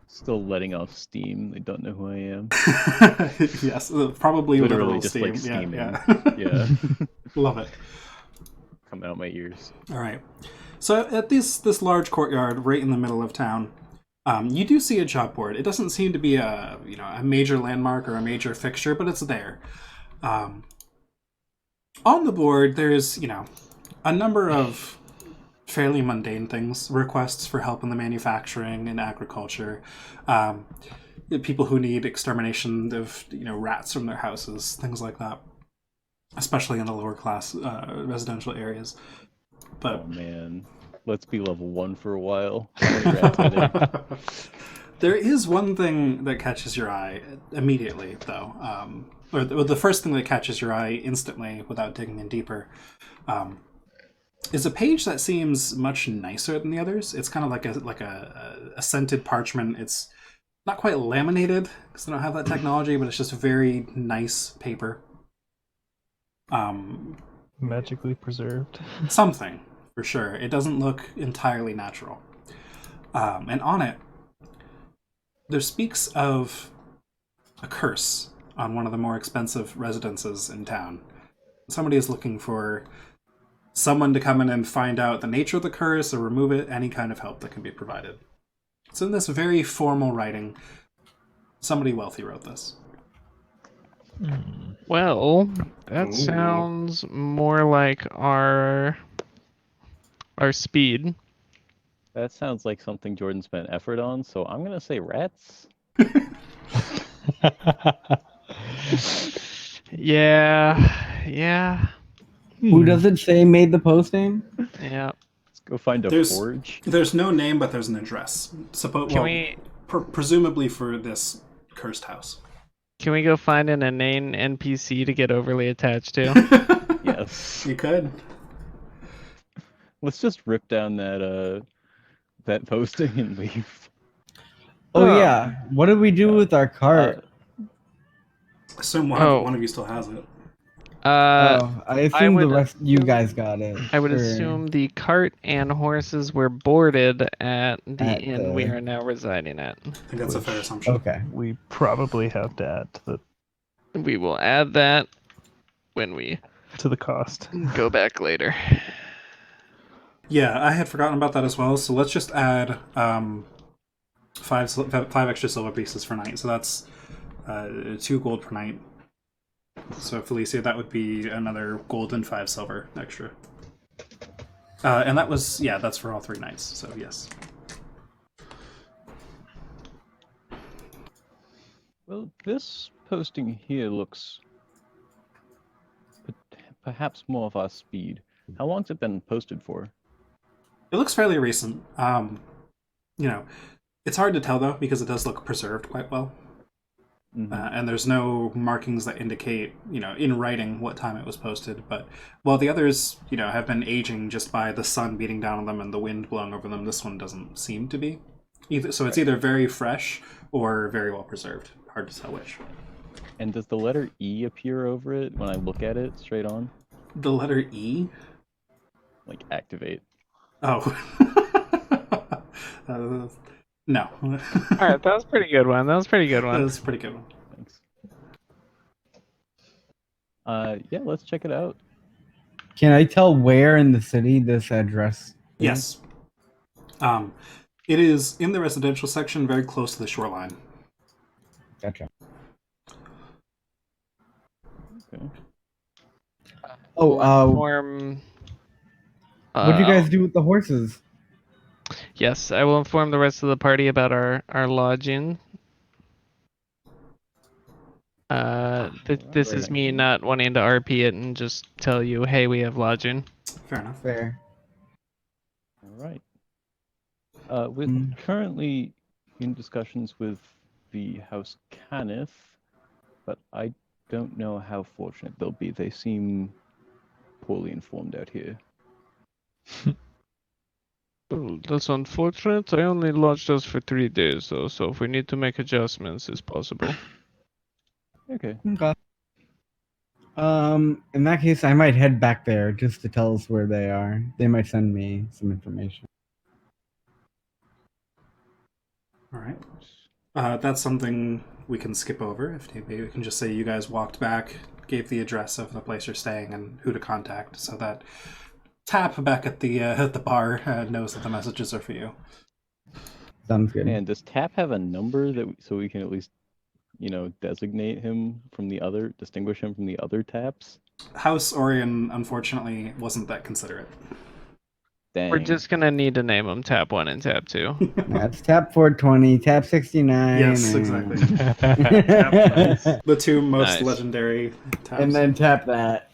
Still letting off steam. They don't know who I am. Yes, probably with a Literally little just steam. like Yeah, steaming. yeah. Yeah, Love it. coming out my ears. All right. So at this large courtyard right in the middle of town, you do see a job board. It doesn't seem to be a major landmark or a major fixture, but it's there. On the board, there's a number of fairly mundane things: requests for help in the manufacturing and agriculture, people who need extermination of rats from their houses, things like that, especially in the lower class residential areas. But Oh man, let's be level 1 for a while. How many rats are there? there is one thing that catches your eye immediately, though, or the first thing that catches your eye instantly without digging in deeper, is a page that seems much nicer than the others. It's kind of like a scented parchment. It's not quite laminated because they don't have that technology, but it's just very nice paper. Magically preserved. Something for sure. It doesn't look entirely natural. And on it, there speaks of a curse on one of the more expensive residences in town. Somebody is looking for someone to come in and find out the nature of the curse or remove it, any kind of help that can be provided. So in this very formal writing, somebody wealthy wrote this. Well, that Ooh. sounds more like our speed. That sounds like something Jordan spent effort on, so I'm gonna say rats. Yeah. Who does it say made the posting? Yeah. Let's go find a There's- forge. There's no name, but there's an address. Can we Presumably for this cursed house. go find an inane NPC to get overly attached to? Yes. You could. Let's just rip down that posting and leave. Oh Oh. yeah. What did we do with our cart? Assume Oh. one of you still has it. I assume would the rest you guys got it. I would Or- assume the cart and horses were boarded at the At inn we the- are now residing at. I think that's a fair assumption. Okay. We probably have to add We will add that when we to the cost. go back later. Yeah, I had forgotten about that as well. So let's just add five extra silver pieces per night. So that's 2 gold per night. So Felicia, that would be another gold and 5 silver extra. And that's for all 3 nights. So yes. Well, this posting here looks perhaps more of our speed. How long's it been posted for? It looks fairly recent. It's hard to tell though because it does look preserved quite well. Mhm. And there's no markings that indicate, in writing what time it was posted. But while the others, have been aging just by the sun beating down on them and the wind blowing over them, this one doesn't seem to be. So it's either very fresh or very well preserved. Hard to tell which. And does the letter E appear over it when I look at it straight on? The letter E? Like activate. Oh. No. All right, that was a pretty good one. That was a pretty good That one. was a pretty good one. Thanks. Yeah, let's check it out. Can I tell where in the city this address? Yes. It is in the residential section, very close to the shoreline. Gotcha. Okay. Oh, Inform. what do you guys do with the horses? Yes, I will inform the rest of the party about our lodging. This is me not wanting to RP it and just tell you, hey, we have lodging. Fair enough. Fair. All right. We're currently in discussions with the House Caniff, but I don't know how fortunate they'll be. They seem poorly informed out here. Oh, that's unfortunate. I only lodged us for 3 days, though, so if we need to make adjustments, it's possible. Okay. Okay. In that case, I might head back there just to tell us where they are. They might send me some information. All right. That's something we can skip over. If maybe we can just say you guys walked back, gave the address of the place you're staying and who to contact, so that Tap back at the bar knows that the messages are for you. Sounds good. And does Tap have a number so we can at least, designate him from distinguish him from the other Taps? House Orion, unfortunately, wasn't that considerate. Dang. We're just gonna need to name them Tap 1 and Tap 2. That's Tap 420, Tap 69. Yes, and... exactly. Nice. The two most Nice. legendary taps. And then tap that.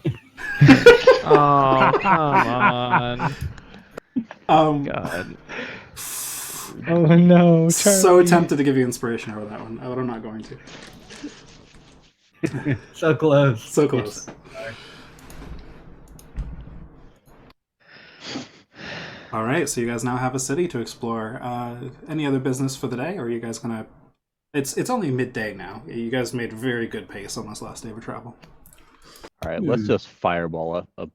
Oh, come on. God. Oh no, So Charlie. tempted to give you inspiration over that one, but I'm not going to. So close. So close. All right, so you guys now have a city to explore. Any other business for the day, or are you guys gonna? It's only midday now. You guys made very good pace on this last day of travel. All right, let's just fireball a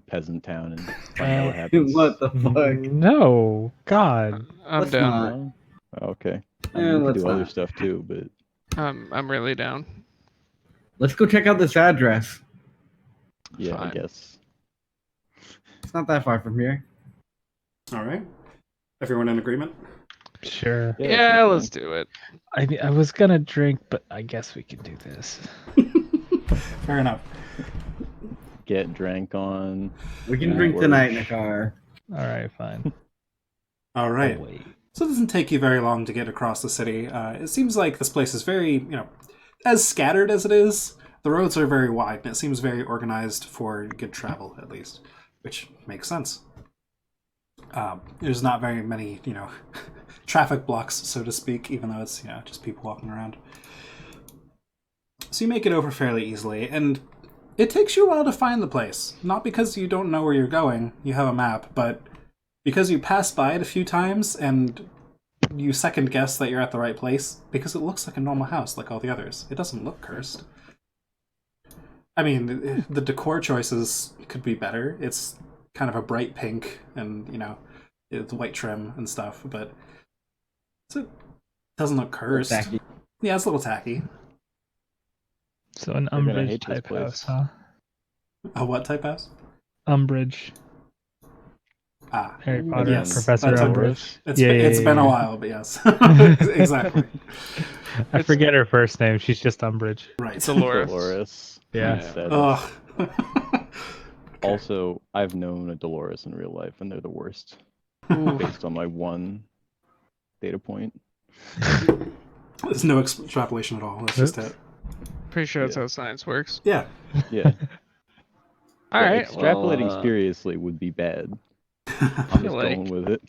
peasant town and find out what happens. What the fuck? No, God. I'm Let's down. not. Oh, okay. I Yeah, mean, we let's could do other not. stuff too, but I'm really down. Let's go check out this address. yeah, Fine. I guess. It's not that far from here. All right, everyone in agreement? Sure. Yeah, let's do it. I was gonna drink, but I guess we can do this. Fair enough. Get drank on. We can Yeah, drink works. tonight in the car. All right, fine. All right. Oh, wait. So it doesn't take you very long to get across the city. It seems like this place is very, as scattered as it is, the roads are very wide, and it seems very organized for good travel, at least, which makes sense. There's not very many, traffic blocks, so to speak, even though it's, just people walking around. So you make it over fairly easily, and it takes you a while to find the place. Not because you don't know where you're going, you have a map, but because you pass by it a few times and you second guess that you're at the right place, because it looks like a normal house like all the others. It doesn't look cursed. I mean, the decor choices could be better. It's kind of a bright pink and, it's white trim and stuff, but it doesn't look cursed. Tacky. Yeah, it's a little tacky. So an They're gonna umbrage hate this type place. house, huh? A what type house? Umbrage. Ah, Harry Potter, yes, Professor that's Umbridge. it's Yeah, it's yeah, been a yeah. while, but yes, exactly. I forget her first name. She's just Umbridge. Right. It's Dolores. Dolores. Yeah. Instead. Ugh. Also, I've known a Dolores in real life, and they're the worst. Based on my one data point. There's no extrapolation at all. That's just Oops. it. Pretty sure that's Yeah. how science works. Yeah. Yeah. All right. Extrapolating well, seriously would be bad. I'm feel just like- going with it.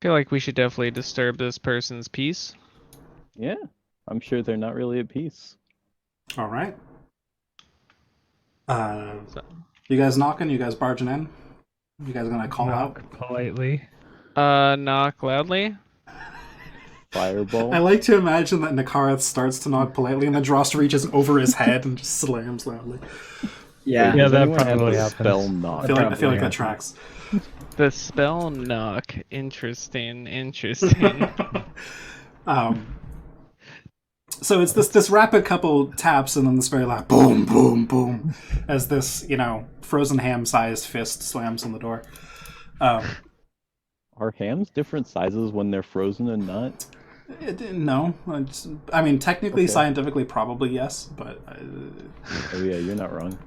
feel like we should definitely disturb this person's peace. Yeah. I'm sure they're not really at peace. All right. You guys knocking? You guys barging in? You guys gonna call out? Knock politely. Knock loudly. Fireball. I like to imagine that Nakarath starts to knock politely, and then Drost reaches over his head and just slams loudly. Yeah. Wait, Yeah, does that anyone have probably the happens. spell I knock? feel like Probably that happens. tracks. The spell knock. Interesting. Interesting. So it's this rapid couple taps and then this very loud boom, boom, boom, as this frozen ham-sized fist slams on the door. Are hams different sizes when they're frozen and not? No, I mean technically, Okay. scientifically, probably yes, but Oh yeah, you're not wrong.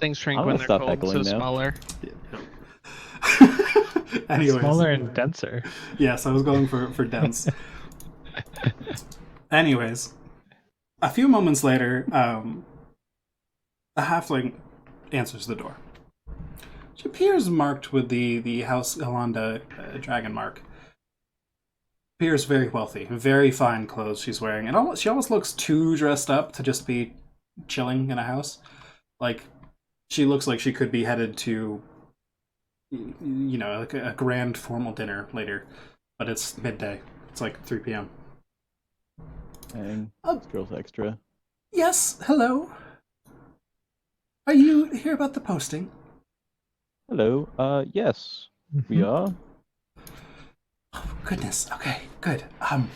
Things shrink I'm when gonna they're stop cold, so heckling now. smaller. anyways, Smaller and denser. yes, I was going for dense. Anyways, a few moments later, a halfling answers the door. She appears marked with the House Galanda dragon mark. Appears very wealthy, very fine clothes she's wearing, and she almost looks too dressed up to just be chilling in a house. Like, she looks like she could be headed to, like a grand formal dinner later, but it's midday. It's like 3 p.m. Dang, Oh. this girl's extra. Yes, hello. Are you here about the posting? Hello. Yes, we are. Oh, goodness. Okay, good. I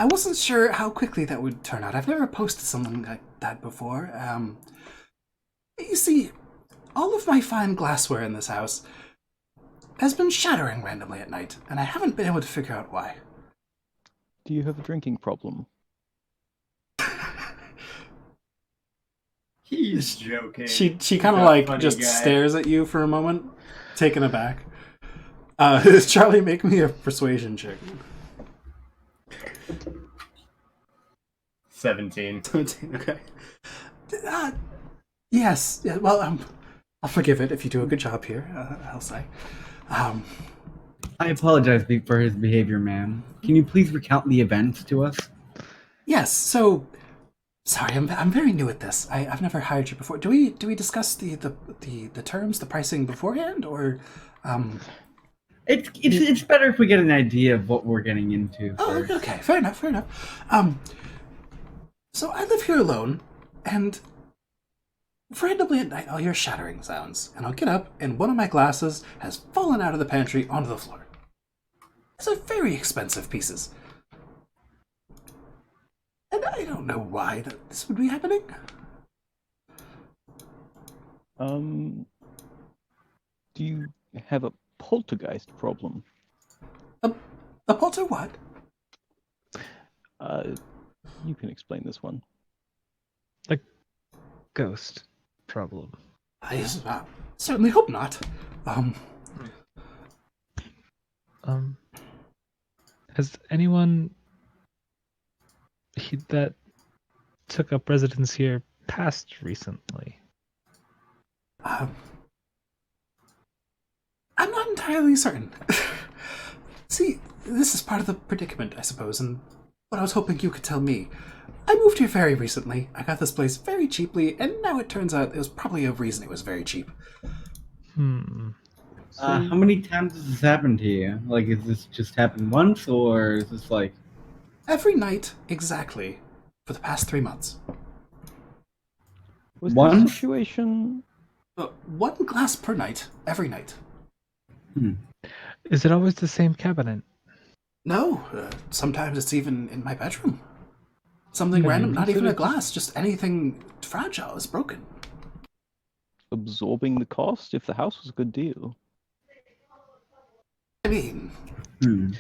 wasn't sure how quickly that would turn out. I've never posted something like that before. You see, all of my fine glassware in this house has been shattering randomly at night, and I haven't been able to figure out why. Do you have a drinking problem? He's joking. She He's kind of a like funny just guy. stares at you for a moment, taken aback. Does Charlie make me a persuasion check? 17. 17, okay. Yes, yeah, well, I'll forgive it if you do a good job here, I'll say. I apologize for his behavior, ma'am. Can you please recount the events to us? Yes, so... Sorry, I'm very new at this. I've never hired you before. Do we discuss the terms, the pricing beforehand, or... It's better if we get an idea of what we're getting into Oh, first. okay, fair enough. So I live here alone, and randomly at night I'll hear shattering sounds, and I'll get up, and one of my glasses has fallen out of the pantry onto the floor. These are very expensive pieces. And I don't know why this would be happening. Do you have a poltergeist problem? A polter what? You can explain this one. Ghost problem. I certainly hope not. Has anyone that took up residence here passed recently? I'm not entirely certain. See, this is part of the predicament, I suppose, and what I was hoping you could tell me. I moved here very recently. I got this place very cheaply, and now it turns out it was probably a reason it was very cheap. How many times has this happened to you? Like, has this just happened once, or is this like... Every night, exactly, for the past 3 months. Was One? the situation... One glass per night, every night. Is it always the same cabinet? No, sometimes it's even in my bedroom. Something Have you random, not even a considered glass, just anything fragile is broken. absorbing the cost if the house was a good deal? I mean,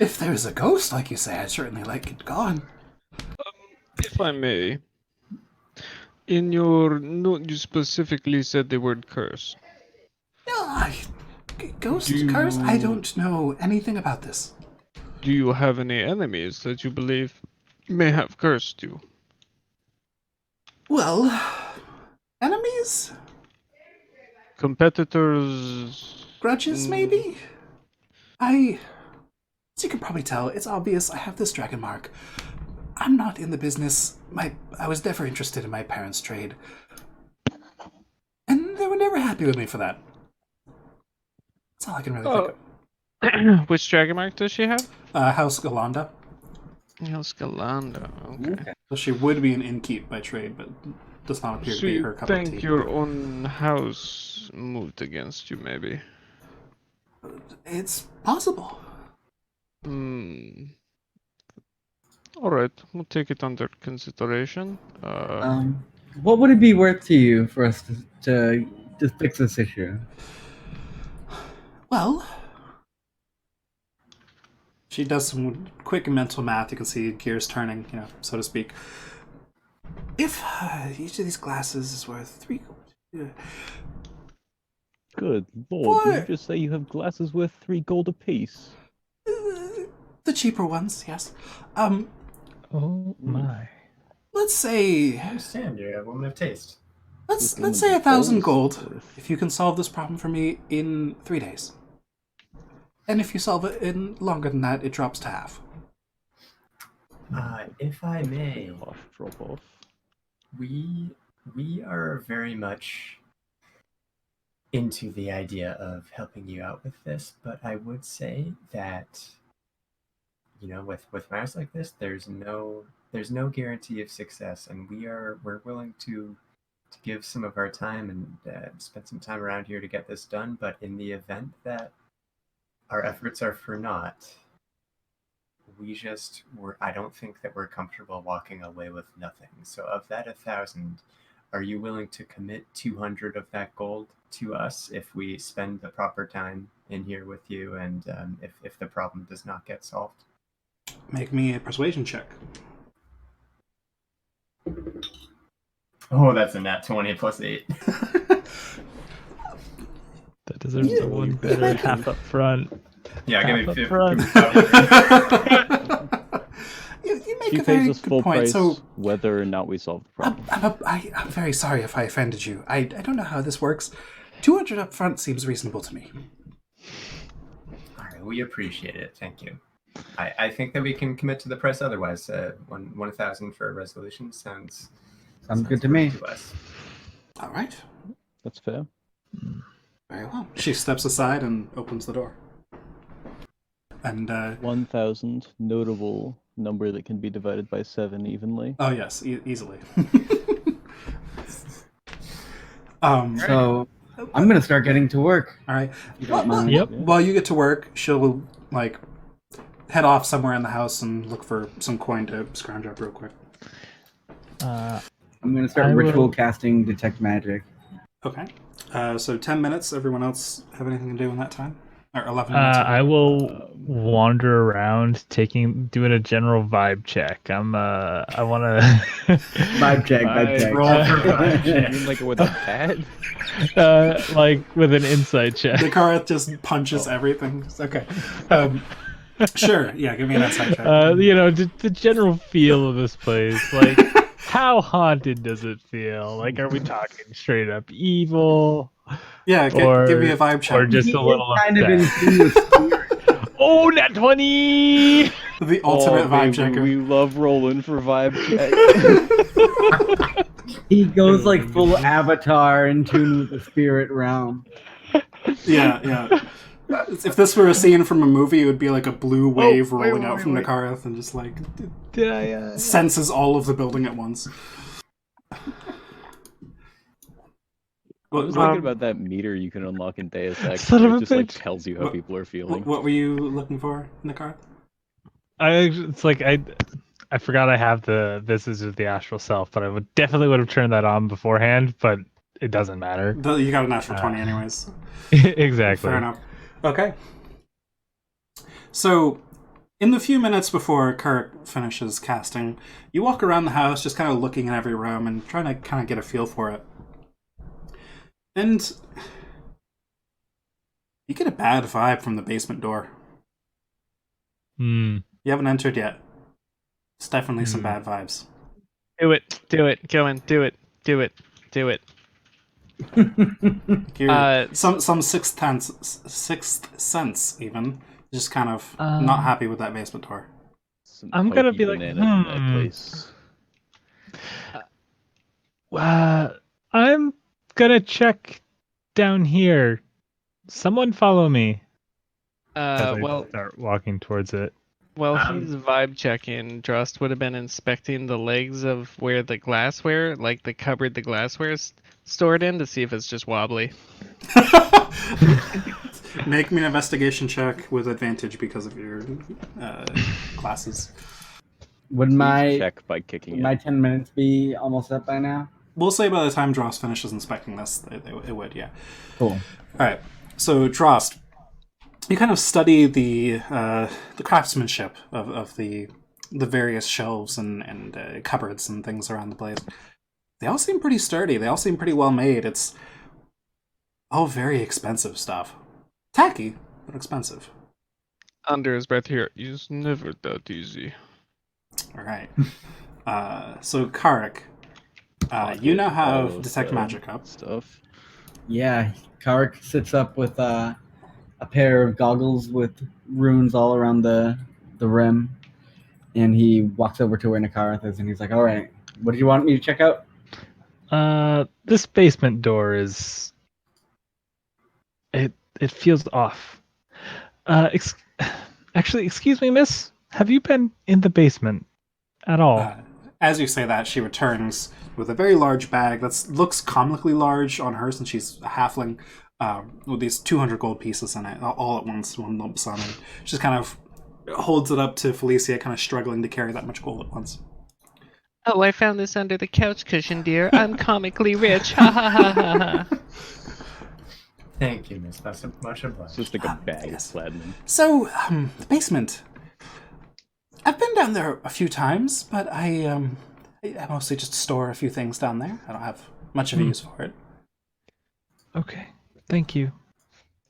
if there's a ghost, like you say, I'd certainly like it gone. If I may, in your note, you specifically said the word curse. No, ghost Do curse? I you- don't know anything about this. Do you have any enemies that you believe may have cursed you? Well, enemies? Competitors? Grudges, maybe? As you can probably tell, it's obvious I have this dragon mark. I'm not in the business. I was never interested in my parents' trade. And they were never happy with me for that. That's all I can really think of. Which dragon mark does she have? House Galanda. Escalanda. Okay. So she would be an innkeep by trade, but does not appear to So be you her cup of think tea. your own house moved against you, maybe? It's possible. Hmm. Alright, we'll take it under consideration. What would it be worth to you for us to fix this issue? Well, she does some quick mental math. You can see gears turning, so to speak. If each of these glasses is worth 3 gold. Good lord, did you What? just say you have glasses worth 3 gold apiece? The cheaper ones, yes. Oh my. Let's say I understand you're a woman of taste. let's Woman say of 1,000 balls gold worth. if you can solve this problem for me in 3 days. And if you solve it in longer than that, it drops to half. If I may, Harsh drop off. we are very much into the idea of helping you out with this, but I would say that with matters like this, there's no guarantee of success, and we're willing to give some of our time and spend some time around here to get this done. But in the event that our efforts are for naught, I don't think that we're comfortable walking away with nothing. So of that 1,000, are you willing to commit 200 of that gold to us if we spend the proper time in here with you, and if the problem does not get solved? Make me a persuasion check. Oh, that's a nat 20 plus 8. That deserves Yeah, the one yeah, better I half up front. Yeah, Half give me up 50. front. You make She a very pays us good full point. price So whether or not we solve the problem. I'm very sorry if I offended you. I don't know how this works. 200 up front seems reasonable to me. All right, we appreciate it. Thank you. I think that we can commit to the price otherwise. 1,000 for a resolution sounds Sounds good to me. perfect to us. All right. That's fair. Very well. She steps aside and opens the door. And 1,000, notable number that can be divided by 7 evenly. oh yes, easily. So I'm gonna start getting to work. All right. You don't mind? Yep. While you get to work, she'll head off somewhere in the house and look for some coin to scrounge up real quick. I'm gonna start I ritual will- casting detect magic. Okay. So 10 minutes. Everyone else have anything to do in that time? Or 11 minutes? I will wander around, doing a general vibe check. I want to Vibe check. Roll for vibe check. You mean like with a bat? like with an insight check. Dakara just punches everything. Okay. Sure. Yeah, give me an insight check. The general feel of this place. Like, how haunted does it feel? Like, are we talking straight up evil? Yeah, give me a vibe check. Or just He a little is kind of in upset? tune with spirit. Oh, nat 20! The ultimate vibe baby, checker. We love rolling for vibe check. He goes like full avatar in tune with the spirit realm. Yeah. If this were a scene from a movie, it would be like a blue wave wait, rolling wait, out wait, from wait. Nakarath and just Did I? senses all of the building at once. I was thinking about that meter you can unlock in Deus Ex. Son where of it a just like bitch. tells you how What- people are feeling. What were you looking for, Nakarath? It's like I forgot I have the Visage of the Astral Self, but I would have turned that on beforehand, but it doesn't matter. You got a natural 20 anyways. Exactly. Fair enough. Okay. So, in the few minutes before Kirk finishes casting, you walk around the house just kind of looking in every room and trying to kind of get a feel for it. And you get a bad vibe from the basement door. Hmm. You haven't entered yet. It's definitely some bad vibes. Do it. Go in. Do it. You're, some sixth sense even just kind of not happy with that basement door. Some I'm gonna pokey be like, bananas in that place. I'm gonna check down here. Someone follow me. As I Well, start walking towards it. Well, he's vibe checking. Drost would have been inspecting the legs of where the glassware, like the cupboard the glassware's stored in, to see if it's just wobbly. Make me an investigation check with advantage because of your classes. Would Please my check by kicking my it. 10 minutes be almost up by now? We'll say by the time Drost finishes inspecting this, it would, yeah. Cool. All right. So Drost, you kind of study the craftsmanship of the various shelves and cupboards and things around the place. They all seem pretty sturdy. They all seem pretty well made. It's all very expensive stuff. Tacky, but expensive. Under his breath here, it's never that easy. All right. So Karik, you now have Follows detect the magic up. Stuff. Yeah, Karik sits up with a pair of goggles with runes all around the rim, and he walks over to where Nakarath is, and he's like, "All right, what do you want me to check out?" This basement door is. It feels off. Actually, excuse me, miss. Have you been in the basement at all? As you say that, she returns with a very large bag that looks comically large on her since she's a halfling, with these 200 gold pieces in it, all at once, one lump sum. And she just kind of holds it up to Felicia, kind of struggling to carry that much gold at once. Oh, I found this under the couch cushion, dear. I'm comically rich. Ha ha ha ha ha. Thank you, Miss. That's much It's obliged. just like a bag yes. of platinum. So, the basement. I've been down there a few times, but I mostly just store a few things down there. I don't have much of a use for it. Okay, thank you.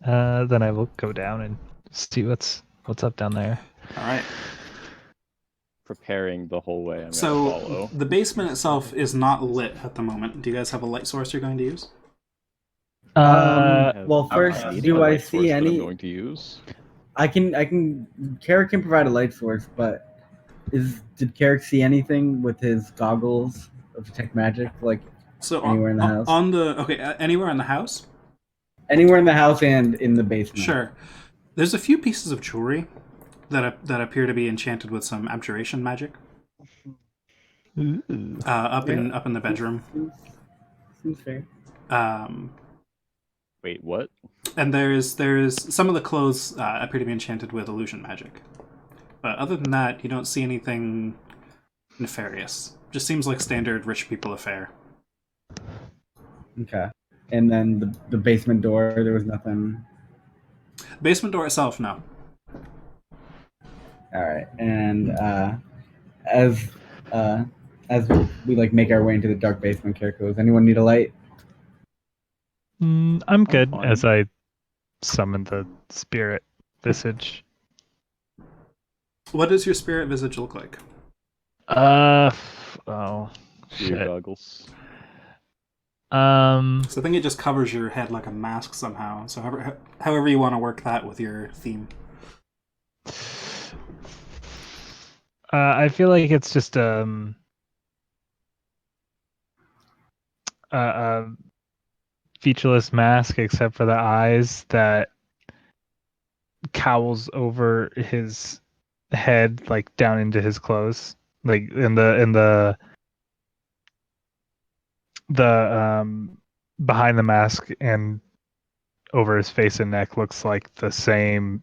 Then I will go down and see what's up down there. All right. Preparing the whole way. I'm gonna So, follow. the basement itself is not lit at the moment. Do you guys have a light source you're going to use? Well, first, I need do a I light source see that I'm any? going to use? Carrick can provide a light source, but did Carrick see anything with his goggles of detect magic, like So anywhere in the house? Anywhere in the house? Anywhere in the house and in the basement. Sure. There's a few pieces of jewelry that appear to be enchanted with some abjuration magic. Up in the bedroom. Seems fair. Wait, what? And there's some of the clothes appear to be enchanted with illusion magic. But other than that, you don't see anything nefarious. Just seems like standard rich people affair. Okay. And then the basement door, there was nothing. Basement door itself, no. All right. And as we like make our way into the dark basement, Carrick goes, "Anyone need a light?" I'm good. fine. As I summon the spirit visage. What does your spirit visage look like? Oh Your shit. goggles. So I think it just covers your head like a mask somehow. So however you want to work that with your theme. I feel like it's just a featureless mask except for the eyes that cowls over his head, like down into his clothes, like in the behind the mask and over his face and neck looks like the same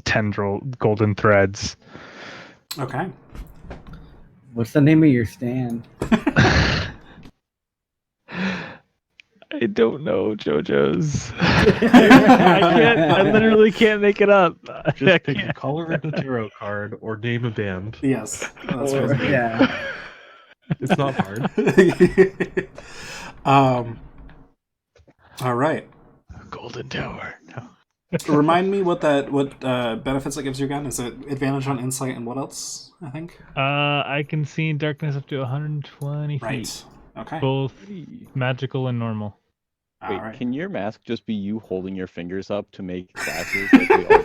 tendril golden threads. Okay. What's the name of your stand? I don't know, JoJo's. I literally can't make it up. I Just pick a can't. color of the tarot card or name a band. Yes. That's Or- what yeah. It's not hard. All right. Golden Tower. No. Remind me what benefits that gives you again. Is it advantage on insight and what else? I think. I can see in darkness up to 120 feet. Right. Okay. Both magical and normal. All Wait, right. can your mask just be you holding your fingers up to make glasses like we all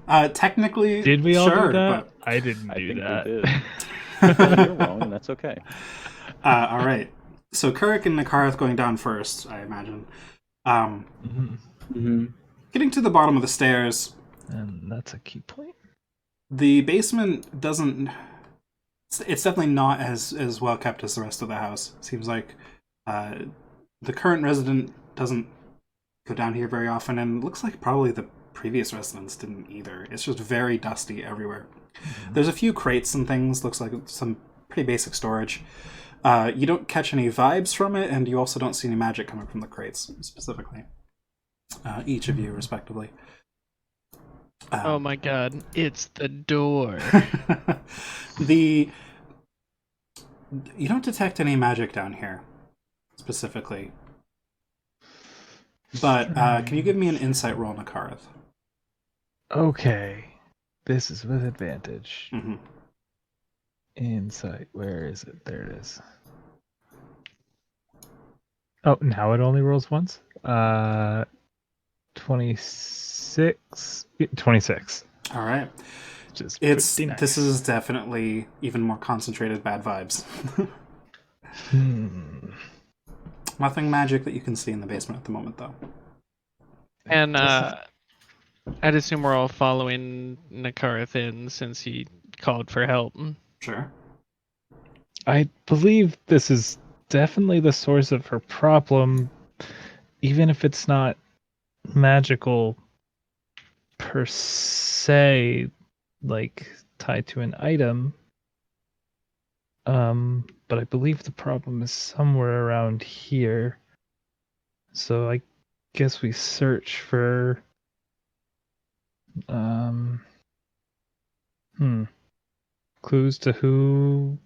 did? Technically, Did we all sure, do that? I didn't I do think that. we did. Well, you're wrong, and that's okay. all right. So Kurik and Nakarath going down first, I imagine. Mhm. Mm-hmm. Getting to the bottom of the stairs, And that's a key point. The basement doesn't. It's definitely not as well kept as the rest of the house. Seems like the current resident doesn't go down here very often, and it looks like probably the previous residents didn't either. It's just very dusty everywhere. There's a few crates and things. Looks like some pretty basic storage. You don't catch any vibes from it, and you also don't see any magic coming from the crates specifically. Each of you, respectively. Oh my god, it's the door. You don't detect any magic down here, specifically. But can you give me an insight roll, Nakarth? Okay. This is with advantage. Mm-hmm. Insight. Where is it? There it is. Oh, now it only rolls once? 26. 26. All right. Just This is definitely even more concentrated bad vibes. Nothing magic that you can see in the basement at the moment, though. And I'd assume we're all following Nakarth in since he called for help. Sure. I believe this is definitely the source of her problem, even if it's not magical per se, like tied to an item. But I believe the problem is somewhere around here. So I guess we search for clues to who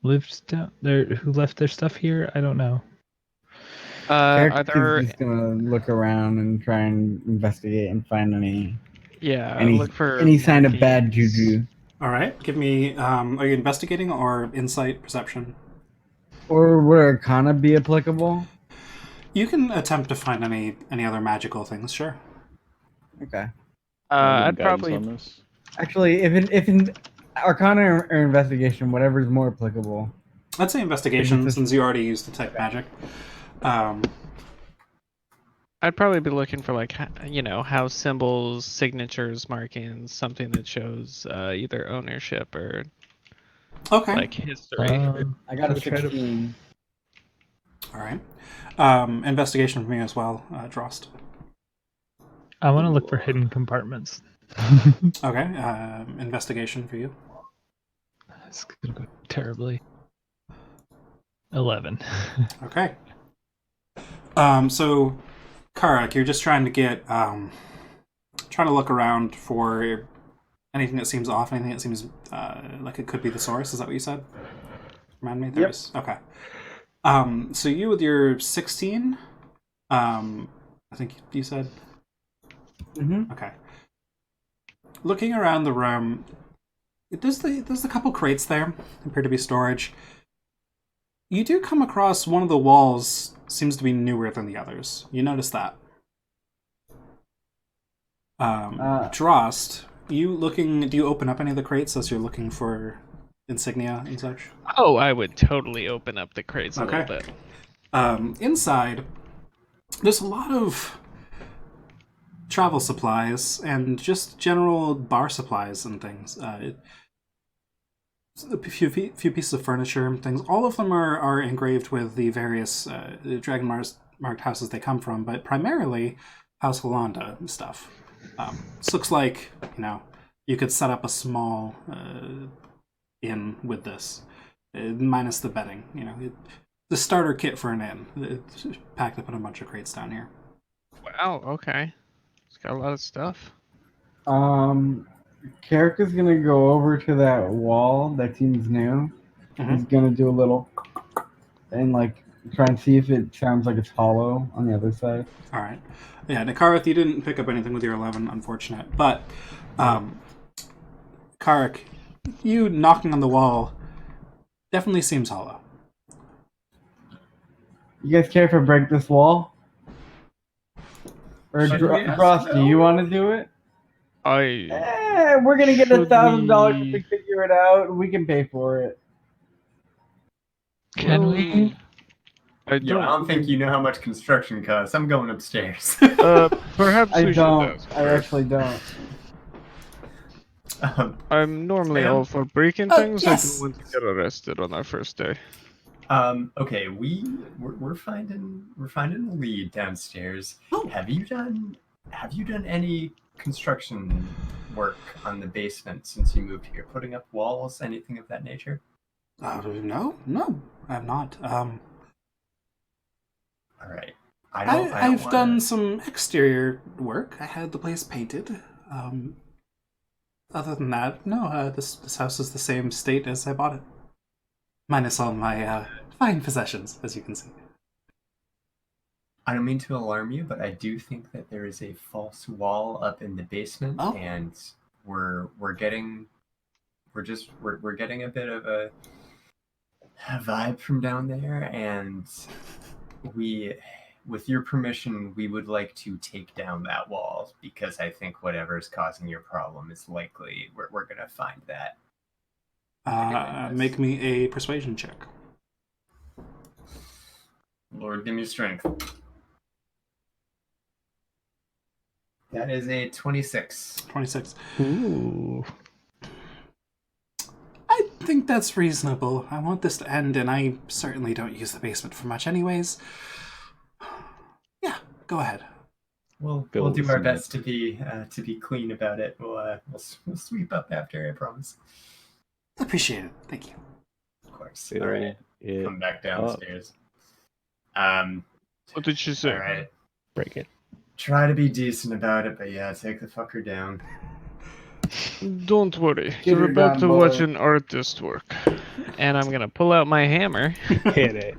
lived down there, who left their stuff here. I don't know. Are Character's there? just gonna look around and try and investigate and find any Look for any sign of bad markings. juju. All right. Give me. Are you investigating or insight, perception? Or would Arcana be applicable? You can attempt to find any other magical things. Sure. Okay. I'd Guidance probably. on this. Actually, if in Arcana or investigation, whatever is more applicable. I'd say investigation since you already used detect magic. I'd probably be looking for house symbols, signatures, markings, something that shows either ownership or Okay. history. I got a we try to- 16. All right. Investigation for me as well, Drost. I want to look for hidden compartments. Okay. Investigation for you. It's gonna go terribly. 11. Okay. So, Karak, you're just trying to get, trying to look around for anything that seems off, anything that seems like it could be the source. Is that what you said? Remind me. Yep. Okay. So you with your 16, I think you said. Mm-hmm. Okay. Looking around the room, there's a couple crates there, appear to be storage. You do come across one of the walls seems to be newer than the others. You notice that. Drost, do you open up any of the crates as you're looking for insignia and such? Oh, I would totally open up the crates a little bit. Inside, there's a lot of travel supplies and just general bar supplies and things. A few pieces of furniture and things. All of them are engraved with the various dragon marked houses they come from, but primarily House Hollanda stuff. This looks like, you could set up a small inn with this, minus the bedding. The starter kit for an inn. It's packed up in a bunch of crates down here. Wow, okay. It's got a lot of stuff. Character's gonna go over to that wall that seems new. Mhm. He's gonna do a little and try and see if it sounds like it's hollow on the other side. All right. Yeah, Nakarth, you didn't pick up anything with your 11, unfortunate. But, Karak, you knocking on the wall definitely seems hollow. You guys care if I break this wall? Or Dross, do you want to do it? We're gonna get Should $1,000 we- to figure it out. We can pay for it. Can we? I don't think you know how much construction costs. I'm going upstairs. Perhaps I we don't. should ask I her. actually don't. I'm normally Sam? all for breaking things. I yes. don't want to get arrested on our first day. Okay, we're finding a lead downstairs. Oh. Have you done any construction work on the basement since you moved here? Putting up walls, anything of that nature? No, I have not. All right. I don't I've wanna... done some exterior work. I had the place painted. Other than that, no. This house is the same state as I bought it, minus all my fine possessions, as you can see. I don't mean to alarm you, but I do think that there is a false wall up in the basement, Oh. and we're getting a bit of a vibe from down there, and with your permission, we would like to take down that wall because I think whatever is causing your problem is likely we're gonna find that. Make me a persuasion check. Lord, give me strength. That is a 26. 26. Ooh. I think that's reasonable. I want this to end, and I certainly don't use the basement for much anyways. Yeah, go ahead. We'll Bill do our isn't best to be clean about it. We'll sweep up after, I promise. Appreciate it. Thank you. Of course. Bill All right. it Come back up. downstairs. What did she say? All right. Break it. Try to be decent about it, but yeah, take the fucker down. Don't worry. Get You're her about down, to watch boy. an artist work. And I'm going to pull out my hammer. Hit it.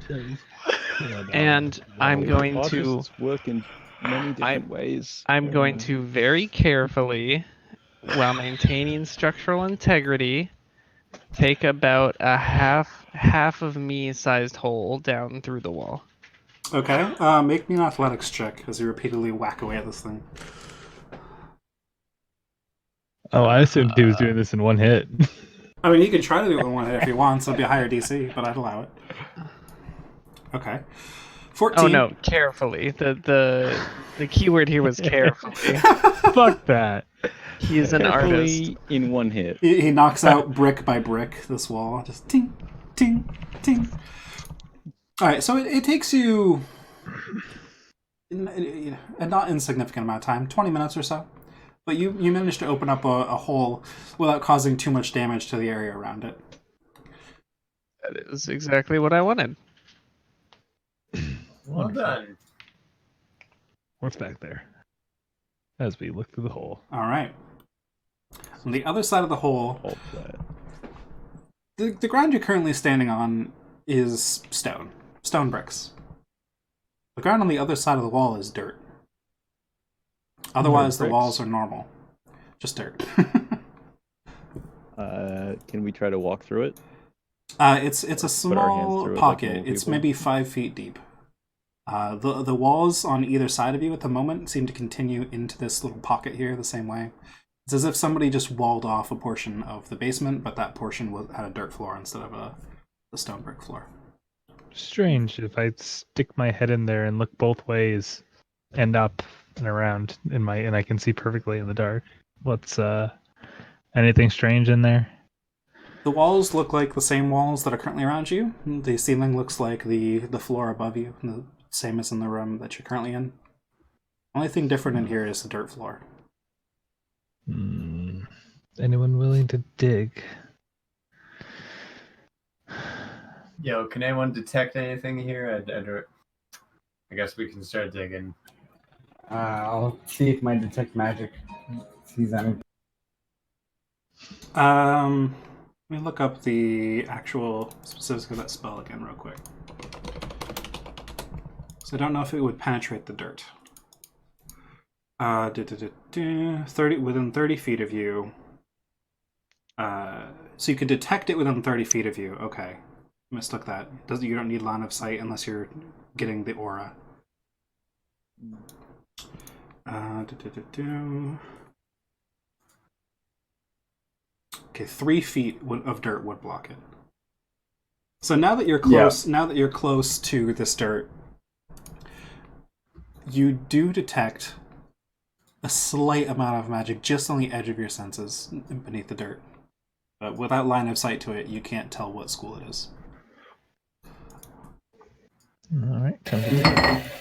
And I'm going to... Artists work in many different ways. I'm going to very carefully, while maintaining structural integrity, take about a half of me-sized hole down through the wall. Okay, make me an athletics check as you repeatedly whack away at this thing. Oh, I assumed he was doing this in one hit. I mean, you can try to do it in one hit if you want, so it'll be a higher DC, but I'd allow it. Okay. 14. Oh no, carefully. The keyword here was carefully. Fuck that. He is an artist. Carefully in one hit. He knocks out brick by brick this wall. Just ting, ting, ting. Alright, so it takes you a not insignificant amount of time, 20 minutes or so. But you managed to open up a hole without causing too much damage to the area around it. That is exactly what I wanted. Well done. What's back there? As we look through the hole. Alright. On the other side of the hole, All that. the ground you're currently standing on is stone. Stone bricks. The ground on the other side of the wall is dirt. Otherwise, the bricks. walls are normal. Just dirt. Can we try to walk through it? It's a Put our hands small through it like pocket. normal It's people? maybe 5 feet deep. The walls on either side of you at the moment seem to continue into this little pocket here the same way. It's as if somebody just walled off a portion of the basement, but that portion had a dirt floor instead of a stone brick floor. Strange. If I stick my head in there and look both ways and up and around and I can see perfectly in the dark. What's anything strange in there? The walls look like the same walls that are currently around you. The ceiling looks like the floor above you, the same as in the room that you're currently in. Only thing different in here is the dirt floor. Anyone willing to dig? Yo, can anyone detect anything here? I guess we can start digging. I'll see if my detect magic sees anything. Let me look up the actual specifics of that spell again real quick. So I don't know if it would penetrate the dirt. 30 within 30 feet of you. So you can detect it within 30 feet of you. Okay, mistook that. You don't need line of sight unless you're getting the aura. Okay, 3 feet of dirt would block it. So now that you're close to this dirt, you do detect a slight amount of magic just on the edge of your senses beneath the dirt. But without line of sight to it, you can't tell what school it is. All right, time to dig.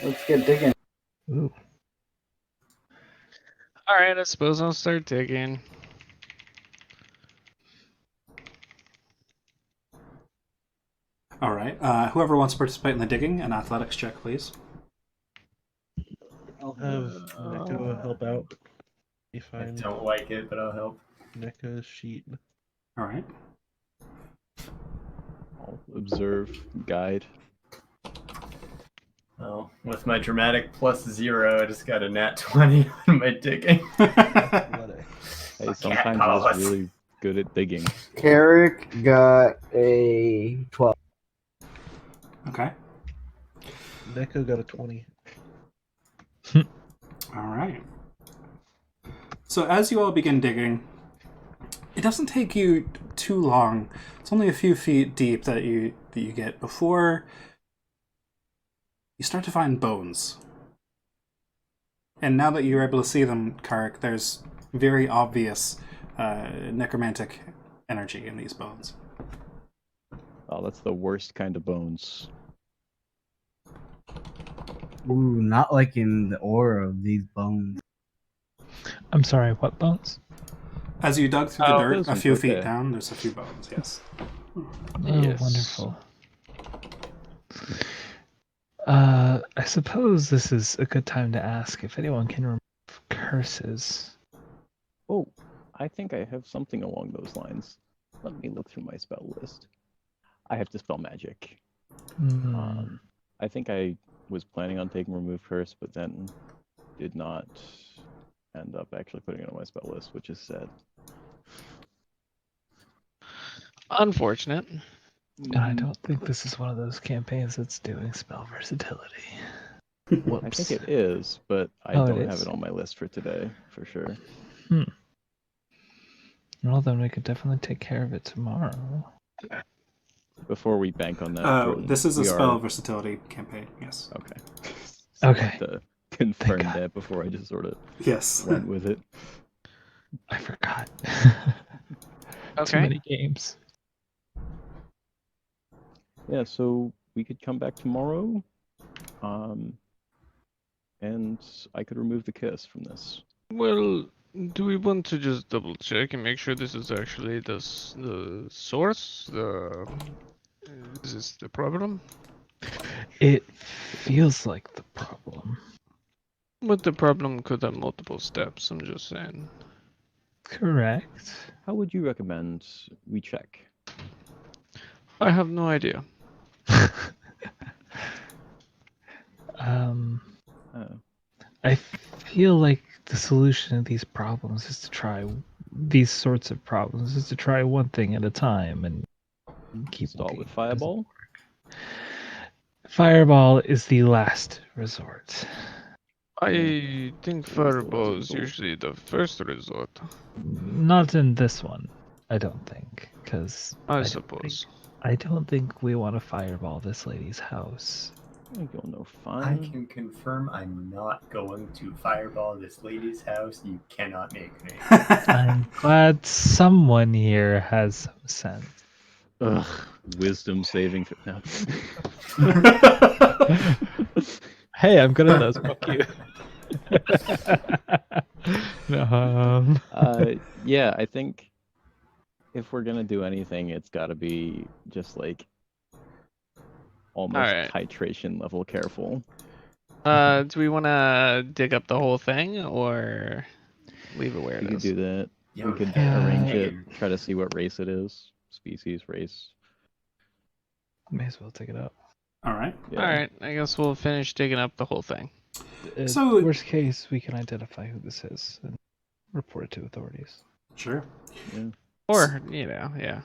Let's get digging. Ooh. All right, I suppose I'll start digging. All right. Whoever wants to participate in the digging, an athletics check, please. I'll have Neko help out. If I I'm don't like it, but I'll help. Neko's sheet. All right. I'll observe, guide. Well, with my dramatic +0, I just got a nat 20 on my digging. Hey, sometimes I'm pause. just really good at digging. Carrick got a 12. Okay. Neko got a 20. All right. So as you all begin digging, it doesn't take you too long. It's only a few feet deep that you get before you start to find bones. And now that you're able to see them, Karek, there's very obvious necromantic energy in these bones. Oh, that's the worst kind of bones. Ooh, not like in the aura of these bones. I'm sorry, what bones? As you dug through the Oh, dirt those a ones few right feet there. down, there's a few bones, yes. Oh, Yes. wonderful. I suppose this is a good time to ask if anyone can remove curses. Oh, I think I have something along those lines. Let me look through my spell list. I have Dispel Magic. I think I was planning on taking Remove Curse, but then did not end up actually putting it on my spell list, which is sad. Unfortunate. I don't think this is one of those campaigns that's doing spell versatility. I Whoops. think it is, but I Oh, it don't have is? it on my list for today, for sure. Well, then we could definitely take care of it tomorrow. Before we bank on that, Jordan, This is a we spell are... versatility campaign, yes. Okay. Okay. To confirm God. that before I just sort of Yes. went with it. I forgot. Too Okay. many games. Yeah, so we could come back tomorrow, and I could remove the kiss from this. Well, do we want to just double check and make sure this is actually the source? Is this the problem? It feels like the problem. But the problem could have multiple steps, I'm just saying. Correct. How would you recommend we check? I have no idea. Oh. I feel like the solution to these problems is to try these sorts of problems is to try one thing at a time and keep Start looking. with Fireball? Fireball is the last resort. I think What's the last fireball is resort? usually the first resort. Not in this one, I don't think, because I suppose. I don't think we want to fireball this lady's house. You're no I fun. can confirm I'm not going to fireball this lady's house. You cannot make me. I'm glad someone here has some sense. Ugh, wisdom saving. No. Hey, I'm good at those. Fuck you. No. Yeah, I think if we're gonna do anything, it's got to be just like almost Alright. titration level careful. Do we want to dig up the whole thing or leave it where We it could is? do that. Yo, We could Yeah. arrange it, try to see what race it is. Species, race. May as well take it up. All right. Yeah. Alright, I guess we'll finish digging up the whole thing. So- Worst case, we can identify who this is and report it to authorities. Sure. Yeah. Or, yeah.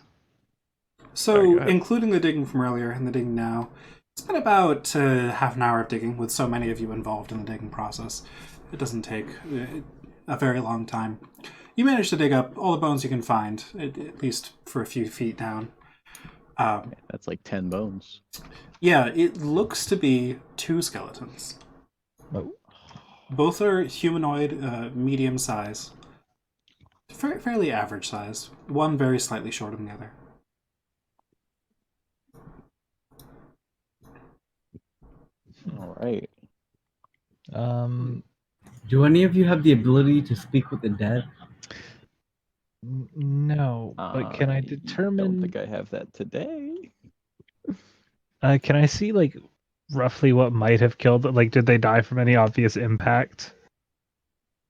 So, Sorry, go ahead. including the digging from earlier and the digging now, it's been about half an hour of digging with so many of you involved in the digging process. It doesn't take a very long time. You manage to dig up all the bones you can find, at least for a few feet down. That's like 10 bones. Yeah, it looks to be 2 skeletons. Oh. Both are humanoid, medium size. Fairly average size. One very slightly shorter than the other. All right. Do any of you have the ability to speak with the dead? No, but can I Don't determine? think I have that today. Can I see like roughly what might have killed it? Like, did they die from any obvious impact,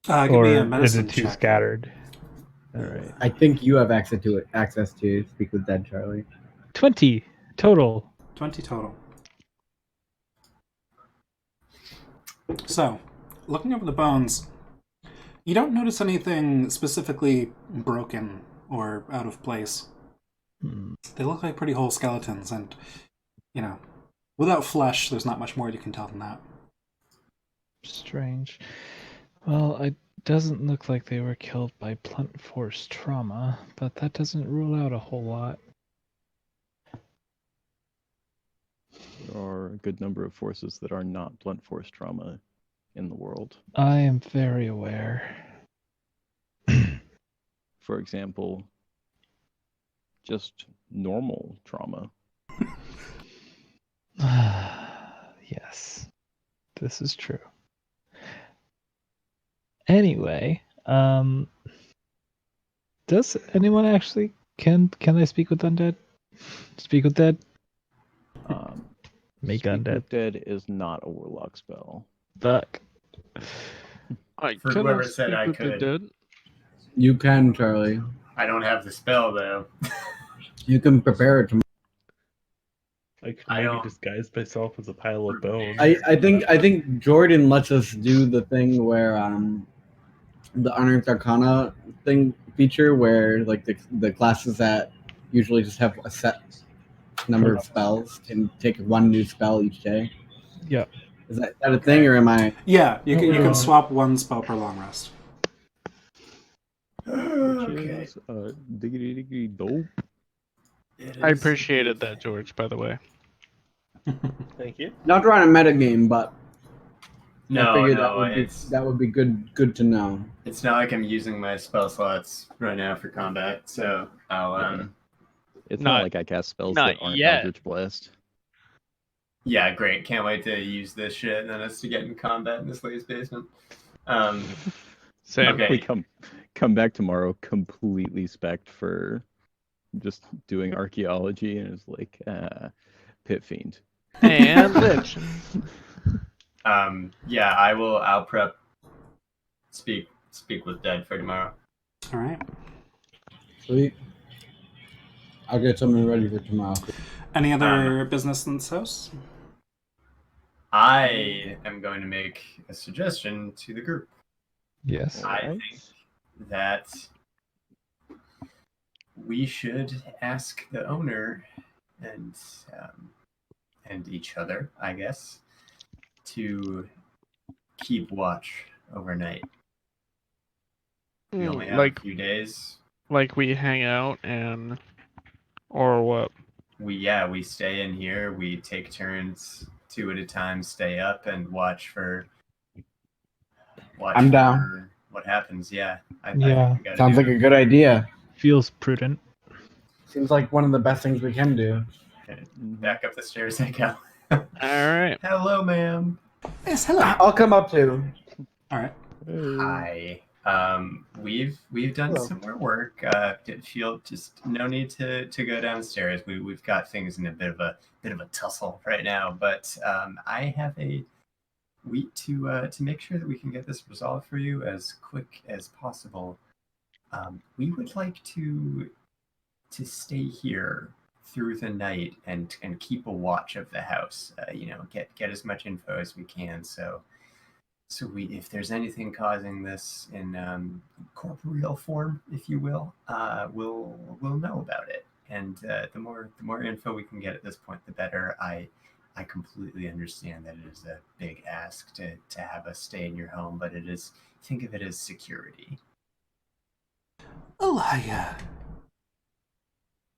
Give or me a is medicine it too check. scattered? All right, I think you have access to it. Access to speak with dead, Charlie. 20 total. 20 total. So, looking over the bones, you don't notice anything specifically broken or out of place. They look like pretty whole skeletons, and, without flesh, there's not much more you can tell than that. Strange. Well, it doesn't look like they were killed by blunt force trauma, but that doesn't rule out a whole lot. There are a good number of forces that are not blunt force trauma in the world. I am very aware. For example, just normal trauma. Yes, this is true. Anyway, does anyone actually can they speak with undead? Speak with dead? Make Speak undead. with Dead is not a warlock spell. Fuck. I For cannot whoever said speak I with the could. dead. You can, Charlie. I don't have the spell though. You can prepare it tomorrow. I can I maybe don't- disguise myself as a pile of bones. I think Jordan lets us do the thing where the Unearthed Arcana thing feature where like the classes that usually just have a set number of spells can take one new spell each day. Yeah. Is that a thing, or am I? Yeah, you can Okay. swap one spell per long rest. Which Okay. is diggity diggity dope. I appreciated that, George, by the way. Thank you. Not trying to metagame, but No, I figured no, that would be good to know. it's not like I'm using my spell slots right now for combat, so I'll It's Not- not like I cast spells not that aren't yet. Eldritch Blast. yeah, great. Can't wait to use this shit and then us to get in combat in this lady's basement. Same. Okay. We come back tomorrow completely spec'd for just doing archaeology, and it's like Pit Fiend. And Lich. Yeah, I'll prep speak with dead for tomorrow. All right. Sweet. I'll get something ready for tomorrow. Any other business in this house? I am going to make a suggestion to the group. Yes. I Alright. think that we should ask the owner and each other, I guess, to keep watch overnight. We only have a few days. Like we hang out and, or what? We stay in here. We take turns, 2 at a time, stay up and watch I'm down. what happens. Yeah, I Yeah. think we gotta Sounds do like it. a good idea. Feels prudent. Seems like one of the best things we can do. Back up the stairs I go. All right. Hello, ma'am. Yes, hello. I'll come up too. All right. Hi. We've done Hello. some more work. Did feel just no need to go downstairs. We've got things in a bit of a tussle right now, but I have a week to make sure that we can get this resolved for you as quick as possible. We would like to stay here through the night and keep a watch of the house. Get as much info as we can. So if there's anything causing this in corporeal form, if you will, we'll know about it. And the more info we can get at this point, the better. I completely understand that it is a big ask to have us stay in your home, but think of it as security. Oh,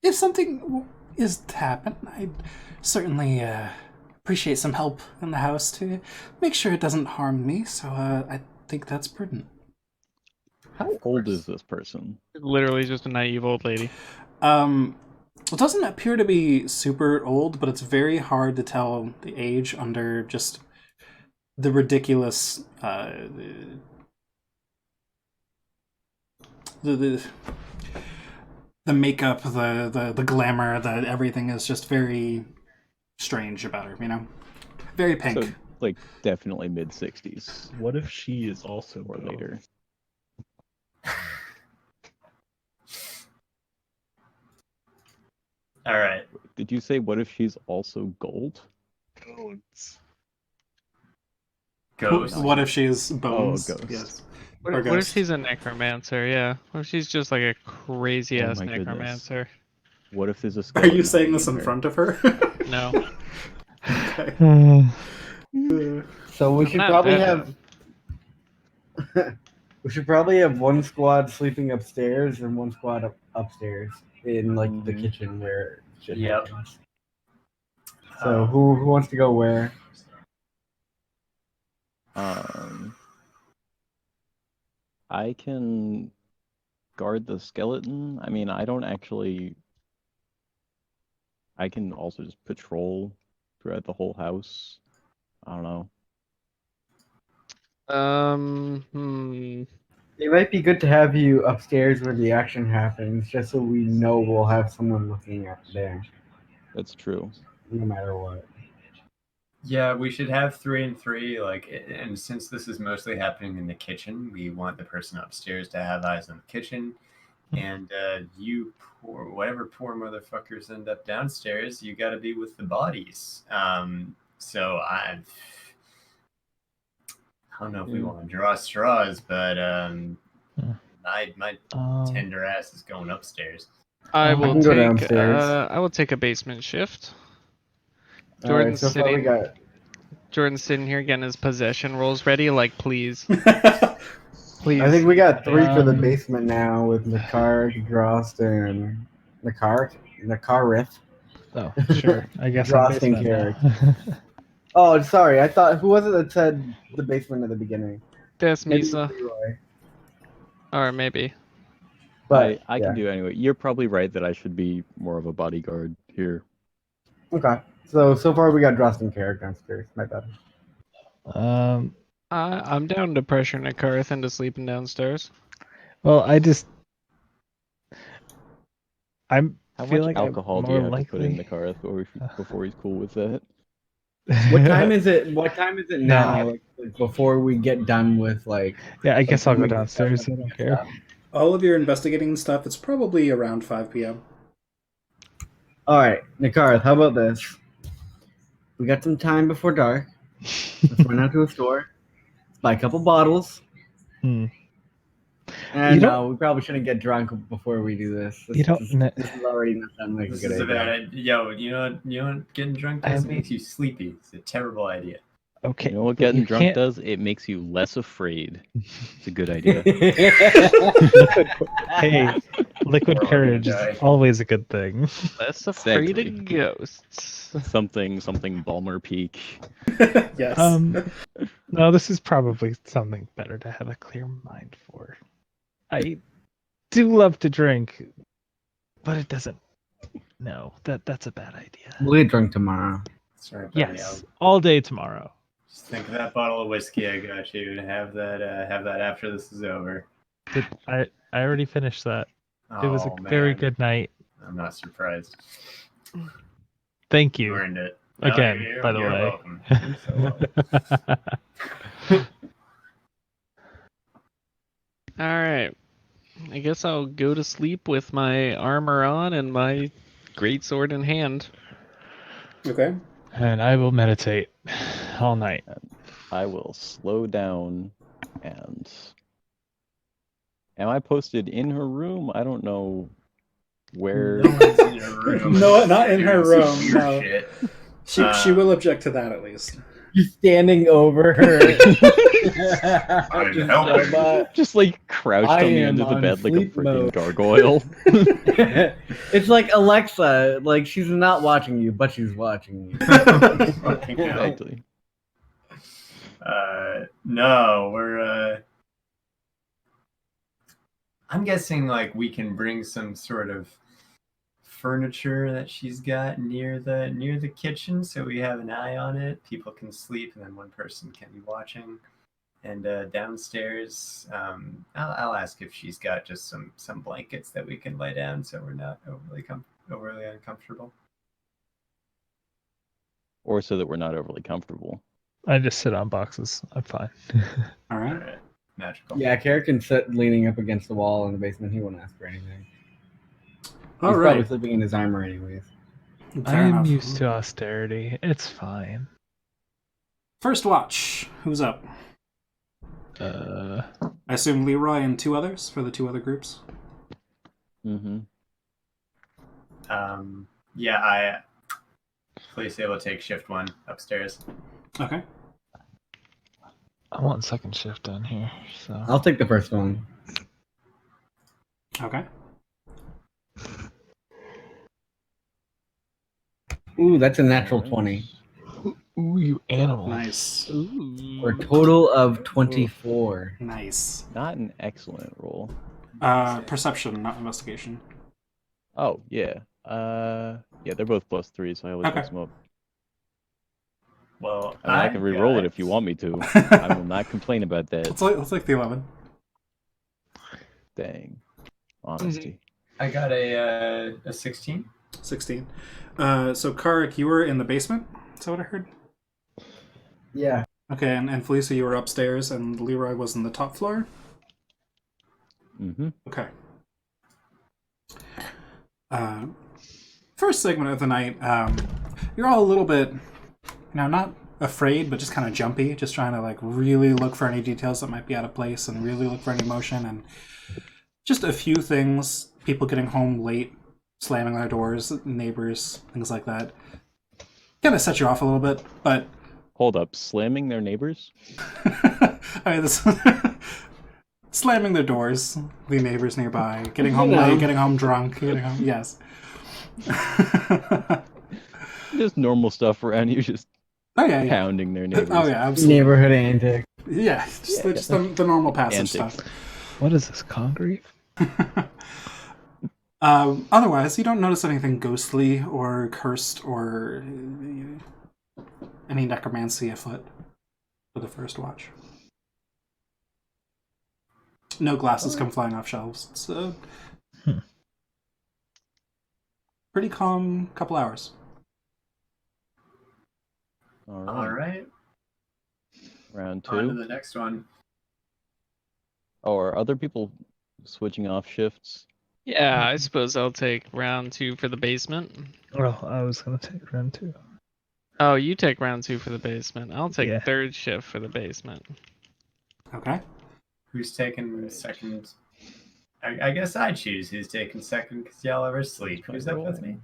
if something is to happen, I'd certainly appreciate some help in the house to make sure it doesn't harm me. So I think that's prudent. How old is this person? Literally just a naive old lady. It doesn't appear to be super old, but it's very hard to tell the age under just the ridiculous the makeup, the glamour, the everything is just very strange about her, you know? Very pink. So, like, definitely mid-60s What if she is also or both? later. All right. Did you say what if she's also gold? Ghost. What if she's bones? ghost. Yes. What Or if ghost. she's a necromancer? Yeah. What if she's just like a crazy Oh ass my goodness. necromancer? What if there's a Are skeleton you saying this hiding in her? front of her? No. Okay. So we I'm should not probably that have we should probably have one squad sleeping upstairs and one squad upstairs in like the Mhm. kitchen where shit Yep. happens. So who wants to go where? I can guard the skeleton. I mean, I don't actually. I can also just patrol throughout the whole house. I don't know. It might be good to have you upstairs where the action happens, just so we know we'll have someone looking at there, That's true. no matter what. Yeah, we should have 3 and 3. Like, and since this is mostly happening in the kitchen, we want the person upstairs to have eyes on the kitchen, and you whatever poor motherfuckers end up downstairs, you got to be with the bodies. So I don't know if we want to draw straws, but my tender ass is going upstairs. I will can go take. downstairs. I will take a basement shift. Alright, Jordan's so far we sitting. got Jordan's sitting here getting his possession rolls ready. Like, please, please. I think we got 3 for the Um, basement now with Nakar, Drost, and Nakarith. Oh, sure. I guess I'm Drost and basement now. Oh, sorry. I thought who was it that said the basement at the beginning? That's Maybe it was Misa, Leroy. or maybe. But I yeah. can do it anyway. You're probably right that I should be more of a bodyguard here. Okay. So far we got Drost and Carrick downstairs. My bad. I'm down to pressure Nakarth into sleeping downstairs. Well, I How feel much like alcohol I'm do you more have to put in likely- the car before he's cool with that? What time is it? What time is it now? No. Like, before we get done with like. Yeah, I guess I'll go we- downstairs. I don't care. All of your investigating stuff, it's probably around 5 p.m. All right, Nakarth, how about this? We got some time before dark. Let's run out to a store, buy a couple bottles. Hmm. And You don't- no, we probably shouldn't get drunk before we do this. You don't kn- This is already not sounding like This a good is a idea. bad idea. Yo, you know what getting drunk I does? It mean- makes you sleepy. It's a terrible idea. Okay. You know what but getting you drunk can't- does? It makes you less afraid. It's a good idea. Hey, liquid We're all courage is gonna die. always a good thing. Less afraid Exactly. of ghosts. something Balmer Peak. Yes. No, this is probably something better to have a clear mind for. I do love to drink, but it doesn't. No, that's a bad idea. We'll get drunk tomorrow. Sorry, buddy. Yes, all day tomorrow. Just think of that bottle of whiskey I got you, and have that after this is over. I already finished that. It was a Oh, very man. good night. I'm not surprised. Thank You you. earned it. Again, you're- by the you're way. welcome. You're so welcome. All right. I guess I'll go to sleep with my armor on and my greatsword in hand. Okay. And I will meditate all night. I will slow down and. Am I posted in her room? I don't know where. No one's in your room. No, not in her Doing some room, weird no. shit. She will object to that at least. You're standing over her. I'm helping. Just like crouched I on the am end of the on bed like a sleep freaking mode. gargoyle. It's like Alexa, like she's not watching you, but she's watching you. Fucking hell. Exactly. No, we're I'm guessing like we can bring some sort of furniture that she's got near the kitchen, so we have an eye on it. People can sleep, and then one person can be watching. And downstairs, I'll ask if she's got just some blankets that we can lay down, so we're not overly uncomfortable. Or so that we're not overly comfortable. I just sit on boxes. I'm fine. All All right. right, magical. Yeah, Carrot can sit leaning up against the wall in the basement. He won't ask for anything. All He's probably right. sleeping in his armor anyways. Fair I'm enough. used to austerity. It's fine. First watch. Who's up? I assume Leroy and two others for the two other groups. Mm-hmm. Yeah, please able to take shift 1 upstairs. Okay. I want second shift down here, so I'll take the first one. Okay. Ooh, that's a natural 20. ooh, you animal. Nice. For a total of 24. Nice. Not an excellent roll. Perception, not investigation. Oh, yeah. Yeah, they're both +3, so I always Okay. mix them up. Well, I mean, I can re-roll it if you want me to. I will not complain about that. Let's like the 11. Dang. Honesty. I got a 16. 16. So Karik, you were in the basement? Is that what I heard? Yeah. Okay, and Felicia, you were upstairs, and Leroy was in the top floor? Mm-hmm. Okay. First segment of the night, you're all a little bit, not afraid, but just kind of jumpy, just trying to like really look for any details that might be out of place and really look for any motion, and just a few things, people getting home late, slamming their doors, neighbors, things like that. Kind of set you off a little bit, but Hold up, slamming their neighbors? I mean, this slamming their doors, the neighbors nearby, getting home late, getting home drunk, getting home, yes. Just normal stuff around here, just Oh yeah, yeah. pounding their neighbors. Oh yeah, absolutely. Neighborhood antic. Yeah, just the normal passage Antics. stuff. What is this, concrete? Otherwise, you don't notice anything ghostly or cursed or any necromancy afoot for the first watch. No glasses come flying off shelves. It's a pretty calm couple hours. All right. Round On to 2. the next one. Oh, are other people switching off shifts? Yeah, I suppose I'll take round 2 for the basement. Well, I was gonna take round 2. Oh, you take round 2 for the basement. I'll take Yeah. third shift for the basement. Okay. Who's taking second? I guess I choose who's taking second because y'all ever sleep. Who's up with me?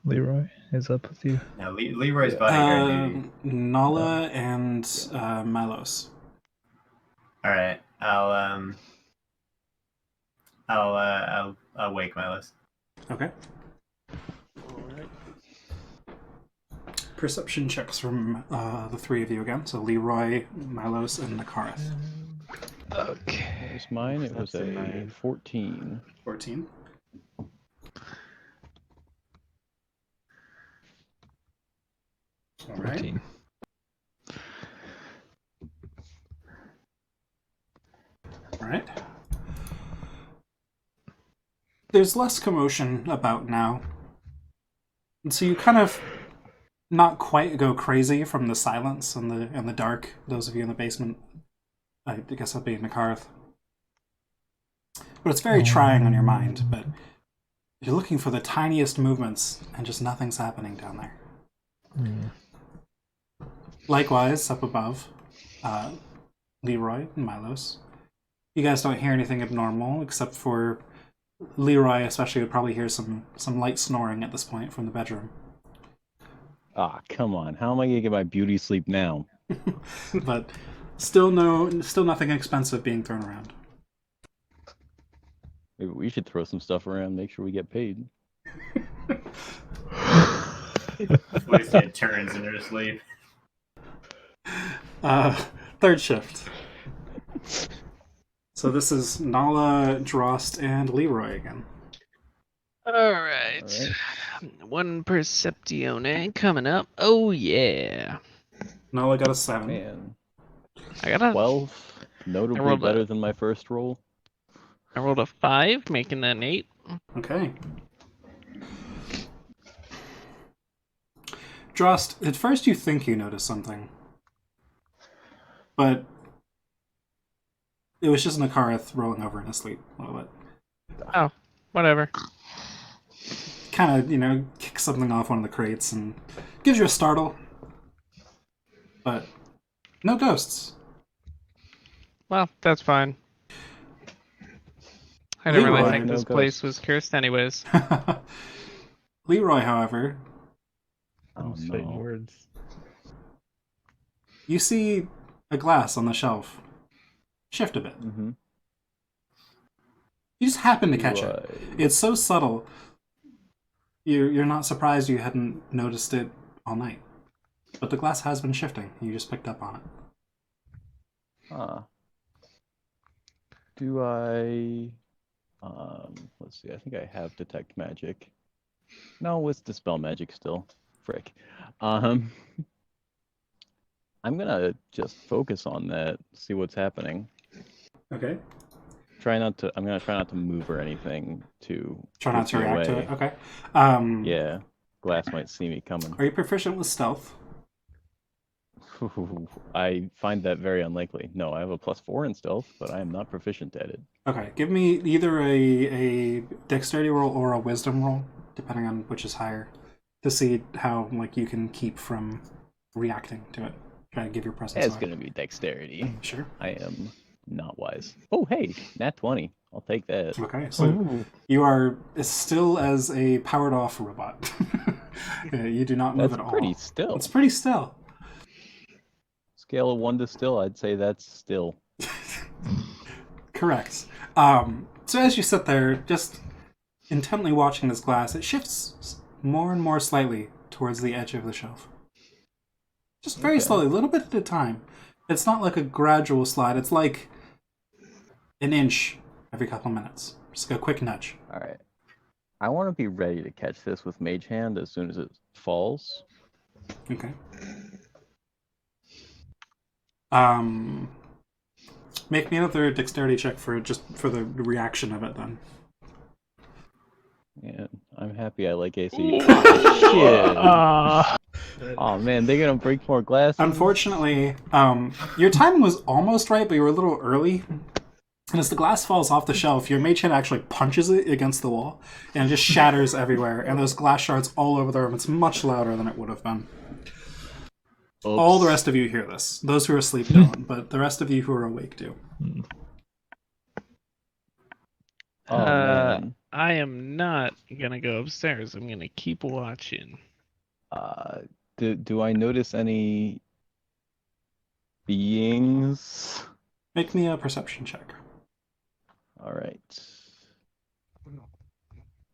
Leroy is up with you. No, Leroy's bodyguard duty. Nala and Milos. All right, I'll wake Milos. Okay. Perception checks from the three of you again. So Leroy, Milos, and Nakareth. Okay. Here's mine. It was a 14. 14. All right. 14. All right. There's less commotion about now. And so you kind of not quite go crazy from the silence and the dark. Those of you in the basement, I guess that'd be Nakarth. But it's very trying on your mind. But you're looking for the tiniest movements, and just nothing's happening down there. Likewise, up above, Leroy and Milos. You guys don't hear anything abnormal, except for Leroy especially would probably hear some light snoring at this point from the bedroom. Ah, come on. How am I gonna get my beauty sleep now? But still nothing expensive being thrown around. Maybe we should throw some stuff around, make sure we get paid. Felicity turns in her sleep. Third shift. So this is Nala, Drost, and Leroy again. Alright. One Perceptione coming up. Oh, yeah. Nala got a 7. Man, I got a 12, notably rolled a- better than my first roll. I rolled a 5, making that an 8. Okay. Drost, at first you think you notice something. But it was just Nakareth rolling over in his sleep a little bit. Oh, whatever. Kind of, kicks something off one of the crates and gives you a startle. But no ghosts. Well, that's fine. I didn't really Leroy, think no this place was cursed anyways. Leroy, however, Oh Spitting no. words. you see a glass on the shelf shift a bit. Mm-hmm. You just happen to catch it. It's so subtle. You're not surprised you hadn't noticed it all night. But the glass has been shifting. You just picked up on it. Huh. Do I... let's see, I think I have Detect Magic. No, it's Dispel Magic still. Frick. I'm gonna just focus on that, see what's happening. Okay. I'm gonna try not to move or anything to Try not to keep me react to away. it. Okay. Yeah, glass might see me coming. Are you proficient with stealth? I find that very unlikely. No, I have a +4 in stealth, but I am not proficient at it. Okay. Give me either a dexterity roll or a wisdom roll, depending on which is higher, to see how you can keep from reacting to it. Try to give your presence It's away. gonna be dexterity. Sure. I am not wise. Oh, hey, nat 20. I'll take that. Okay, so you are as still as a powered off robot. Yeah, you do not move That's at all. pretty still. It's pretty still. Scale of 1 to still, I'd say that's still. Correct. So as you sit there, just intently watching this glass, it shifts more and more slightly towards the edge of the shelf. Just very Okay. slowly, a little bit at a time. It's not like a gradual slide. It's like an inch every couple minutes. Just a quick nudge. Alright. I want to be ready to catch this with Mage Hand as soon as it falls. Okay. Make me another dexterity check for the reaction of it then. And I'm happy I like AC. Shit! Oh man, they're gonna break more glass. Unfortunately, your timing was almost right, but you were a little early. And as the glass falls off the shelf, your mage hand actually punches it against the wall, and it just shatters everywhere. And there's glass shards all over the room. It's much louder than it would have been. Oops. All the rest of you hear this. Those who are asleep don't, but the rest of you who are awake do. Oh man. I am not gonna go upstairs. I'm gonna keep watching. Do I notice any beings? Make me a perception check. All right.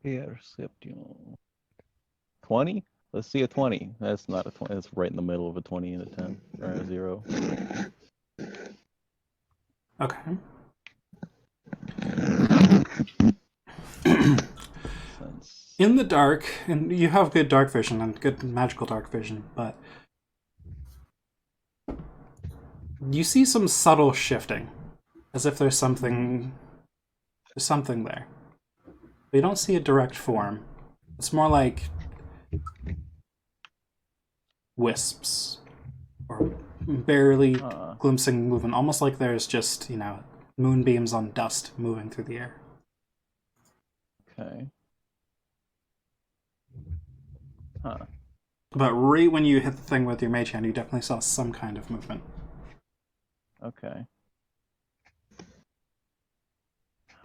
Perception. 20? Let's see a 20. That's not a 20. That's right in the middle of a 20 and a 10. Or a 0. Okay. In the dark, and you have good dark vision and good magical dark vision, but you see some subtle shifting, as if there's something there. But you don't see a direct form. It's more like wisps, or barely glimpsing movement, almost like there's just, moonbeams on dust moving through the air. Okay. Huh. But right when you hit the thing with your mage hand, you definitely saw some kind of movement. Okay.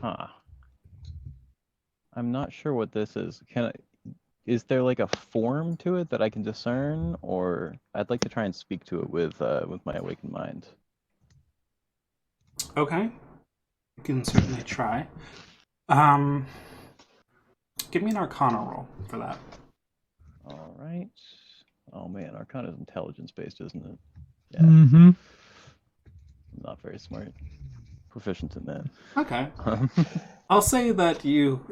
Huh. I'm not sure what this is. is there like a form to it that I can discern, or I'd like to try and speak to it with my awakened mind. Okay. You can certainly try. Give me an Arcana roll for that. All right. Oh man, Arcana is intelligence-based, isn't it? Yeah. Mm-hmm. Not very smart. Proficient in that. Okay. I'll say that you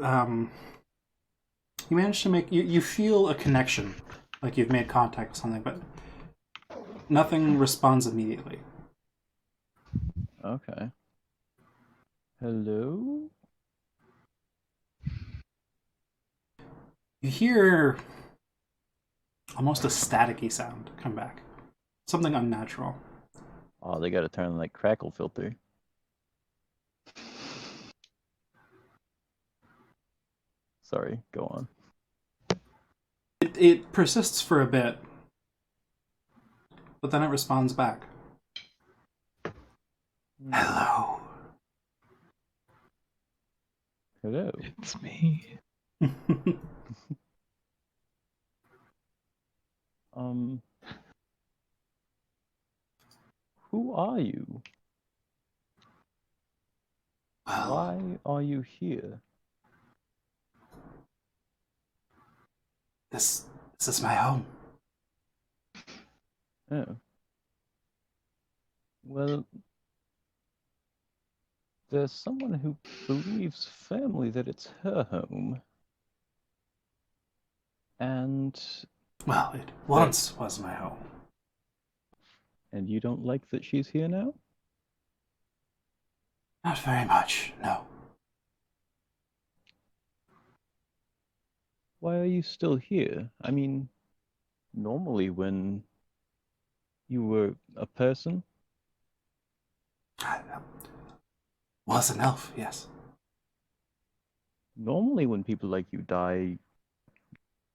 managed to make you feel a connection, like you've made contact with something, but nothing responds immediately. Okay. Hello? You hear almost a staticky sound come back. Something unnatural. Oh, they gotta turn on like crackle filter. Sorry, go on. It persists for a bit, but then it responds back. Hello. Hello. It's me. Who are you? Well, Why are you here? this is my home. Oh. Well, there's someone who believes firmly that it's her home. And Well, it once was my home. you don't like that she's here now? Not very much, no. Why are you still here? I mean, normally when you were a person, I was an elf, yes. normally when people like you die,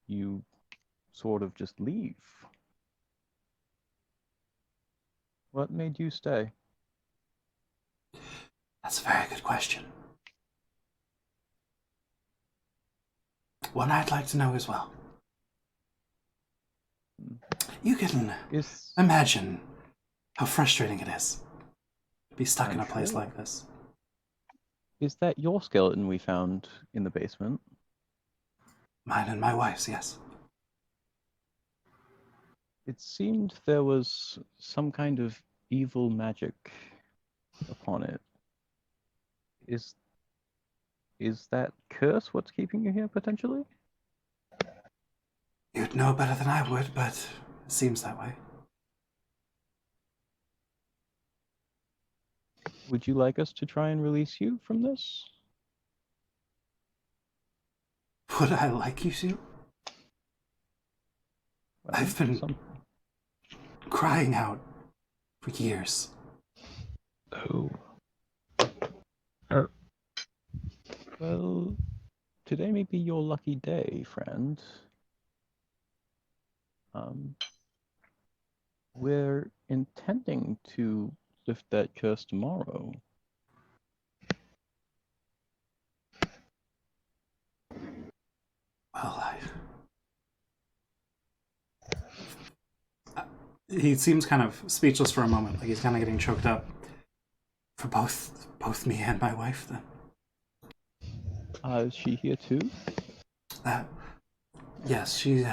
you sort of just leave. What made you stay? That's a very good question. One I'd like to know as well. You can imagine how frustrating it is to be stuck in a place like this. Is that your skeleton we found in the basement? Mine and my wife's, yes. It seemed there was some kind of evil magic upon it. Is that curse what's keeping you here, potentially? You'd know better than I would, but it seems that way. Would you like us to try and release you from this? Would I like you to? Well, I've been crying out for years. Oh. Well, today may be your lucky day, friend. We're intending to lift that curse tomorrow. Well, he seems kind of speechless for a moment, like he's kind of getting choked up. For both me and my wife, then. Is she here too? Yes, she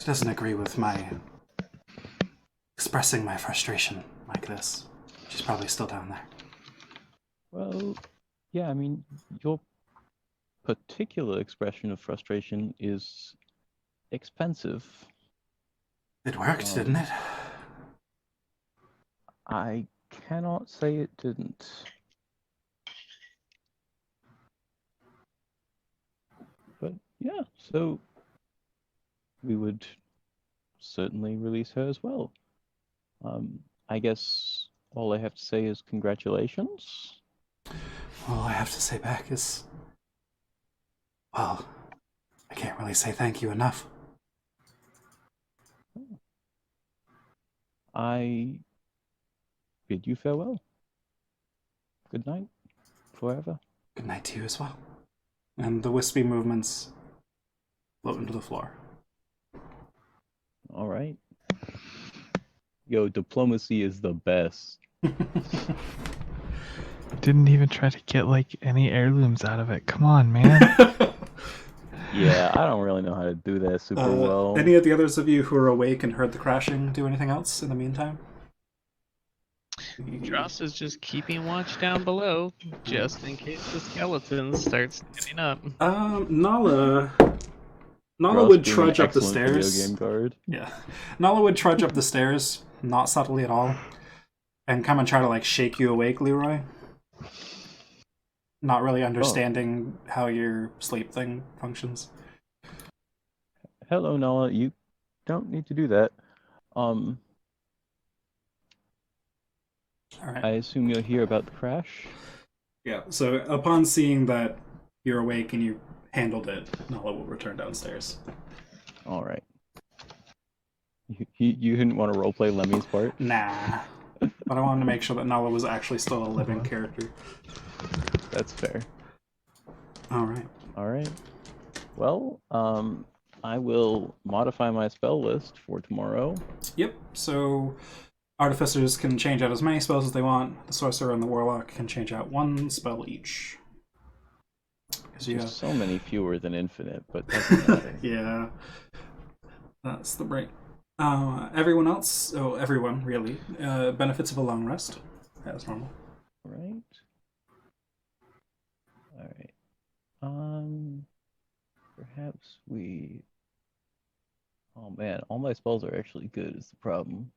doesn't agree with my expressing my frustration like this. She's probably still down there. Well, yeah, I mean, your particular expression of frustration is expensive. It worked, didn't it? I cannot say it didn't. But yeah, so we would certainly release her as well. I guess all I have to say is congratulations. All I have to say back is, well, I can't really say thank you enough. I bid you farewell. Good night, forever. Good night to you as well. And the wispy movements float into the floor. All right. Yo, diplomacy is the best. Didn't even try to get like any heirlooms out of it. Come on, man. Yeah, I don't really know how to do that super well. Any of the others of you who are awake and heard the crashing do anything else in the meantime? Dross is just keeping watch down below, just in case the skeletons start standing up. Nala Ross would being trudge an up the excellent video stairs. game guard. Yeah. Nala would trudge up the stairs, not subtly at all, and come and try to like shake you awake, Leroy. Not really understanding how your sleep thing functions. Hello, Nala. You don't need to do that. All right. I assume you'll hear about the crash. Yeah, so upon seeing that you're awake and you handled it, Nala will return downstairs. All right. You didn't want to roleplay Lemmy's part? Nah. But I wanted to make sure that Nala was actually still a living character. That's fair. Alright. All right. Well, I will modify my spell list for tomorrow. Yep, so artificers can change out as many spells as they want. The sorcerer and the warlock can change out one spell each. There's so many fewer than infinite, but doesn't matter. Yeah. That's the break. Everyone else, everyone really, benefits of a long rest, as normal. Right. All right. Perhaps we. Oh man, all my spells are actually good. Is the problem?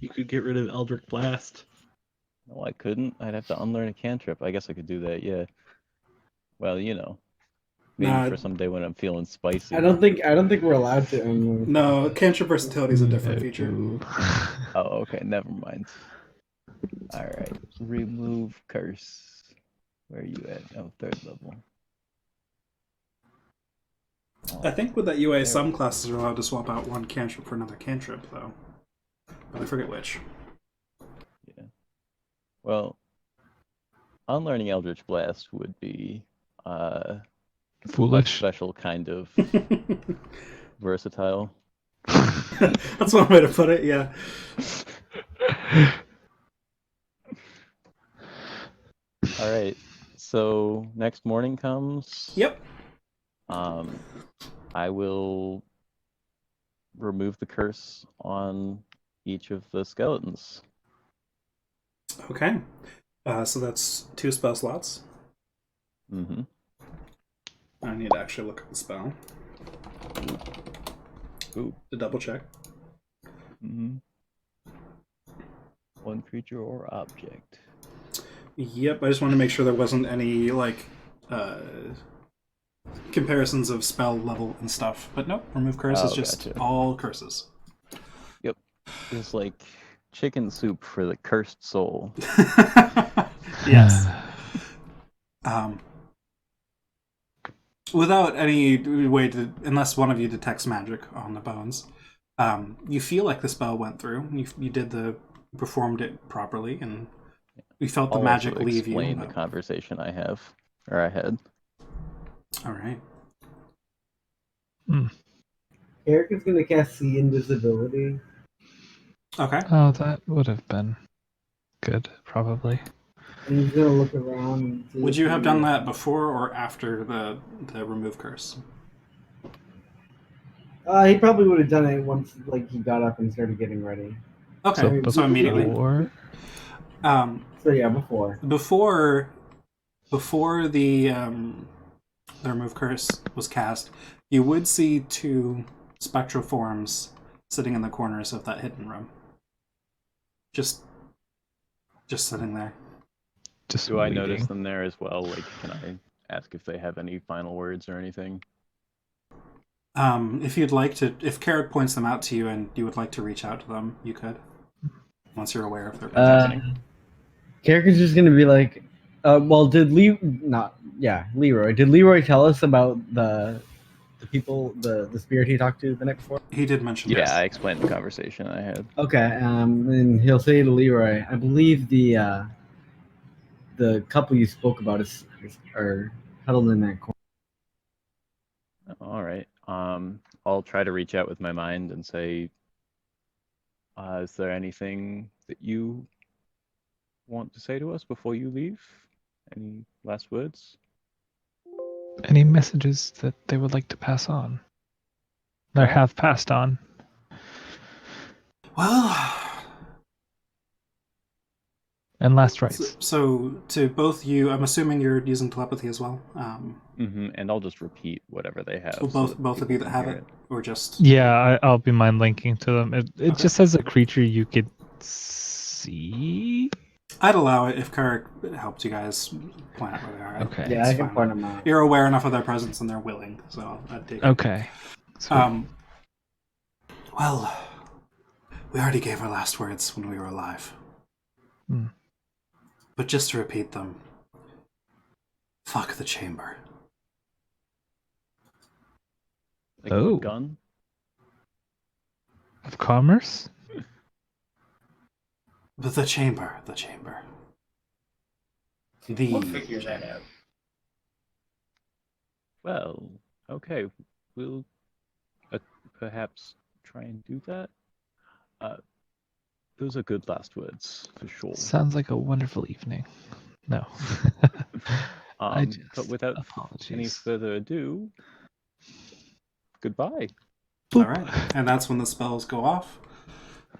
You could get rid of Eldritch Blast. No, I couldn't. I'd have to unlearn a cantrip. I guess I could do that. Yeah. Well, you know, maybe for someday when I'm feeling spicy. I don't think we're allowed to. No, cantrip versatility is a different feature. Oh, okay. Never mind. All right. Remove curse. Where are you at? Oh, 3rd level. I think with that UA, some classes are allowed to swap out one cantrip for another cantrip, though. But I forget which. Yeah. Well, unlearning Eldritch Blast would be Foolish. a special kind of versatile. That's one way to put it, yeah. All right. So next morning comes. Yep. I will remove the curse on each of the skeletons. Okay. So that's 2 spell slots. Mm-hmm. I need to actually look at the spell. Ooh. To double check. Mm-hmm. 1 creature or object. Yep, I just wanted to make sure there wasn't any, like, comparisons of spell level and stuff. But nope, remove curse is just gotcha. all curses. Yep. It's like chicken soup for the cursed soul. Yes. Without any way to, unless one of you detects magic on the bones, you feel like the spell went through. You performed it properly, and you felt the magic leave you. Explain the conversation I had. All right. Eric is going to cast See Invisibility. Okay. Oh, that would have been good, probably. And he's going to look around. And see Would if you he- have done that before or after the remove curse? He probably would have done it once he got up and started getting ready. Okay, so immediately. Before? So yeah, before. Before the remove curse was cast, you would see 2 spectral forms sitting in the corners of that hidden room. Just sitting there. Just Do I waiting. notice them there as well? Like, can I ask if they have any final words or anything? If you'd like to, if Carrick points them out to you and you would like to reach out to them, you could. Once you're aware of their presence. Carrick is just going to be like, well, Leroy, did Leroy tell us about the people, the spirit he talked to the night before? He did mention Yeah, this. I explained the conversation I had. Okay, and he'll say to Leroy, I believe the couple you spoke about are huddled in that corner. I'll try to reach out with my mind and say, is there anything that you want to say to us before you leave? Any last words? Any messages that they would like to pass on? Or have passed on? Well, And last rites. so to both you, I'm assuming you're using telepathy as well. And I'll just repeat whatever they have. So both of you that people have can it, hear or just Yeah, I'll be mind linking to them. It Okay. just says a creature you could see. I'd allow it if Kirk helped you guys plan out where they are. Okay. Yeah, I It's can fine. point them out. You're aware enough of their presence and they're willing, so I'd take it. Okay. Sweet. Well, we already gave our last words when we were alive. Hmm. But just to repeat them, fuck the chamber. Like Oh. a gun? Of commerce? But the chamber. We'll figure that out. Well, okay. We'll perhaps try and do that. Those are good last words, for sure. Sounds like a wonderful evening. No. But without any further ado, goodbye. All right, and that's when the spells go off.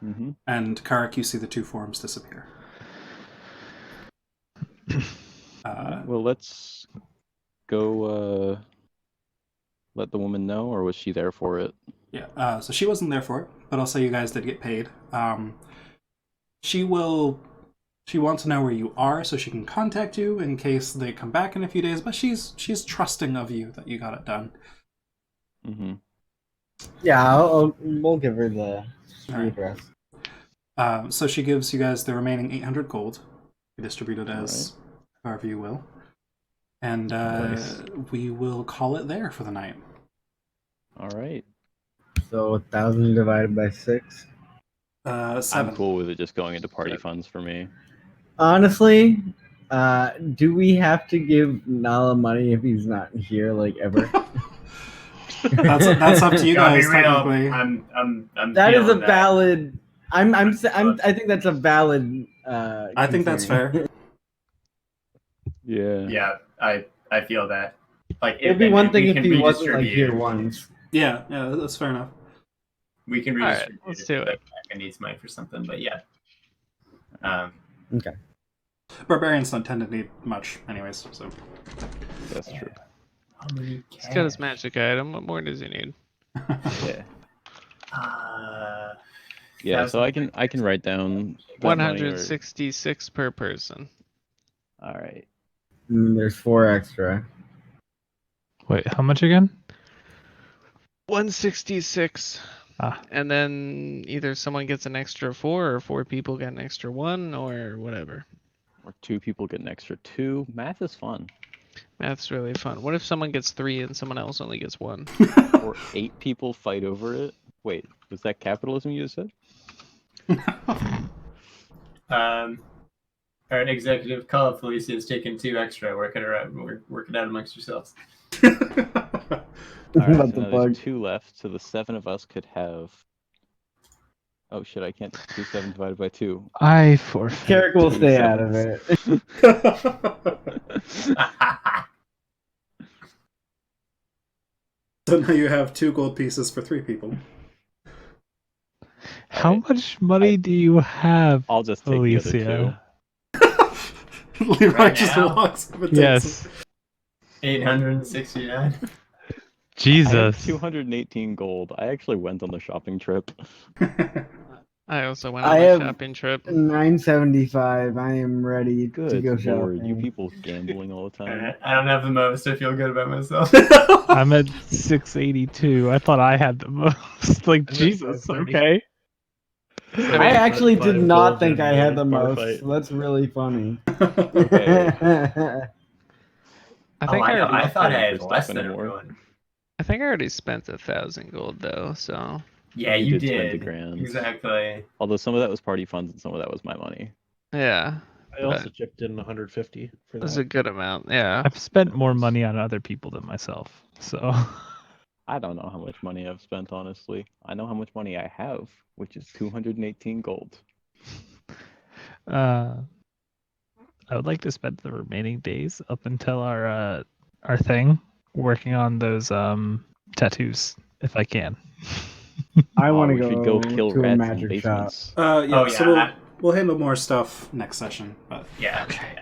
Mm-hmm. And Karak, you see the two forms disappear. Well, let's go let the woman know, or was she there for it? Yeah, so she wasn't there for it, but I'll say you guys did get paid. She wants to know where you are so she can contact you in case they come back in a few days, but she's trusting of you that you got it done. Mm-hmm. Yeah, we'll give her the Alright. address. So she gives you guys the remaining 800 gold. You distribute it as however you will. And Nice. we will call it there for the night. All right. So 1,000 divided by 6. 7. I'm cool with it just going into party funds for me. Honestly, do we have to give Nala money if he's not here, like, ever? That's up to you Gotta be guys, real, technically. I'm That is a feeling that. valid. I think that's a valid. I think that's concern. fair. Yeah. Yeah, I feel that. Like It'd be one thing we if can he wasn't like redistribute. here once. Yeah, that's fair enough. We can All right, redistribute. let's if do it. Becca needs money for something, but yeah. Okay. Barbarians don't tend to need much, anyways. So That's true. How many He's got his magic item. What more does he need? Yeah. Uh, Yeah. So I can write down that money, or- 166 per person. All right. There's 4 extra. Wait, how much again? 166. Ah. And then either someone gets an extra 4 or 4 people get an extra 1 or whatever. Or 2 people get an extra 2. Math is fun. Math's really fun. What if someone gets 3 and someone else only gets 1? Or 8 people fight over it. Wait, was that capitalism you just said? Our executive call, Felicia has taken 2 extra. Work it out amongst yourselves. All right, What so the now there's fuck? 2 left, so the 7 of us could have. Oh shit! I can't do 7 divided by 2. I forfeit. Carrick will 2 stay out of sevens. it. So now you have 2 gold pieces for 3 people. How Alright. much money do you have, I'll just take the other 2. Alicia? Leroy Right just now? walks up and takes Yes. 869. I have Jesus. 218 gold. I actually went on the shopping trip. it. I also went I on a have- shopping trip. 975. I am ready to Good go lord, shopping. you people gambling all the time. I don't have the most. I feel good about myself. I'm at 682. I thought I had the most. Like, I'm at Jesus, 530. okay. I actually did Five not gold think I and had the bar most. fight. So that's really funny. Okay. I think I, know. already, I thought I had Stuff less than anymore. everyone. I think I already spent 1,000 gold though. So Yeah, You you did spend did. $1,000. Exactly. Although some of that was party funds and some of that was my money. yeah, I also chipped in 150 for that's that. a good amount. Yeah. I've spent more money on other people than myself. So I don't know how much money I've spent, honestly. I know how much money I have, which is 218 gold. I would like to spend the remaining days up until our thing working on those tattoos if I can. I want to we should go kill to a rats in magic shop. basements. Yeah, Oh, so yeah, we'll handle more stuff next session. But Yeah. Okay. Yeah.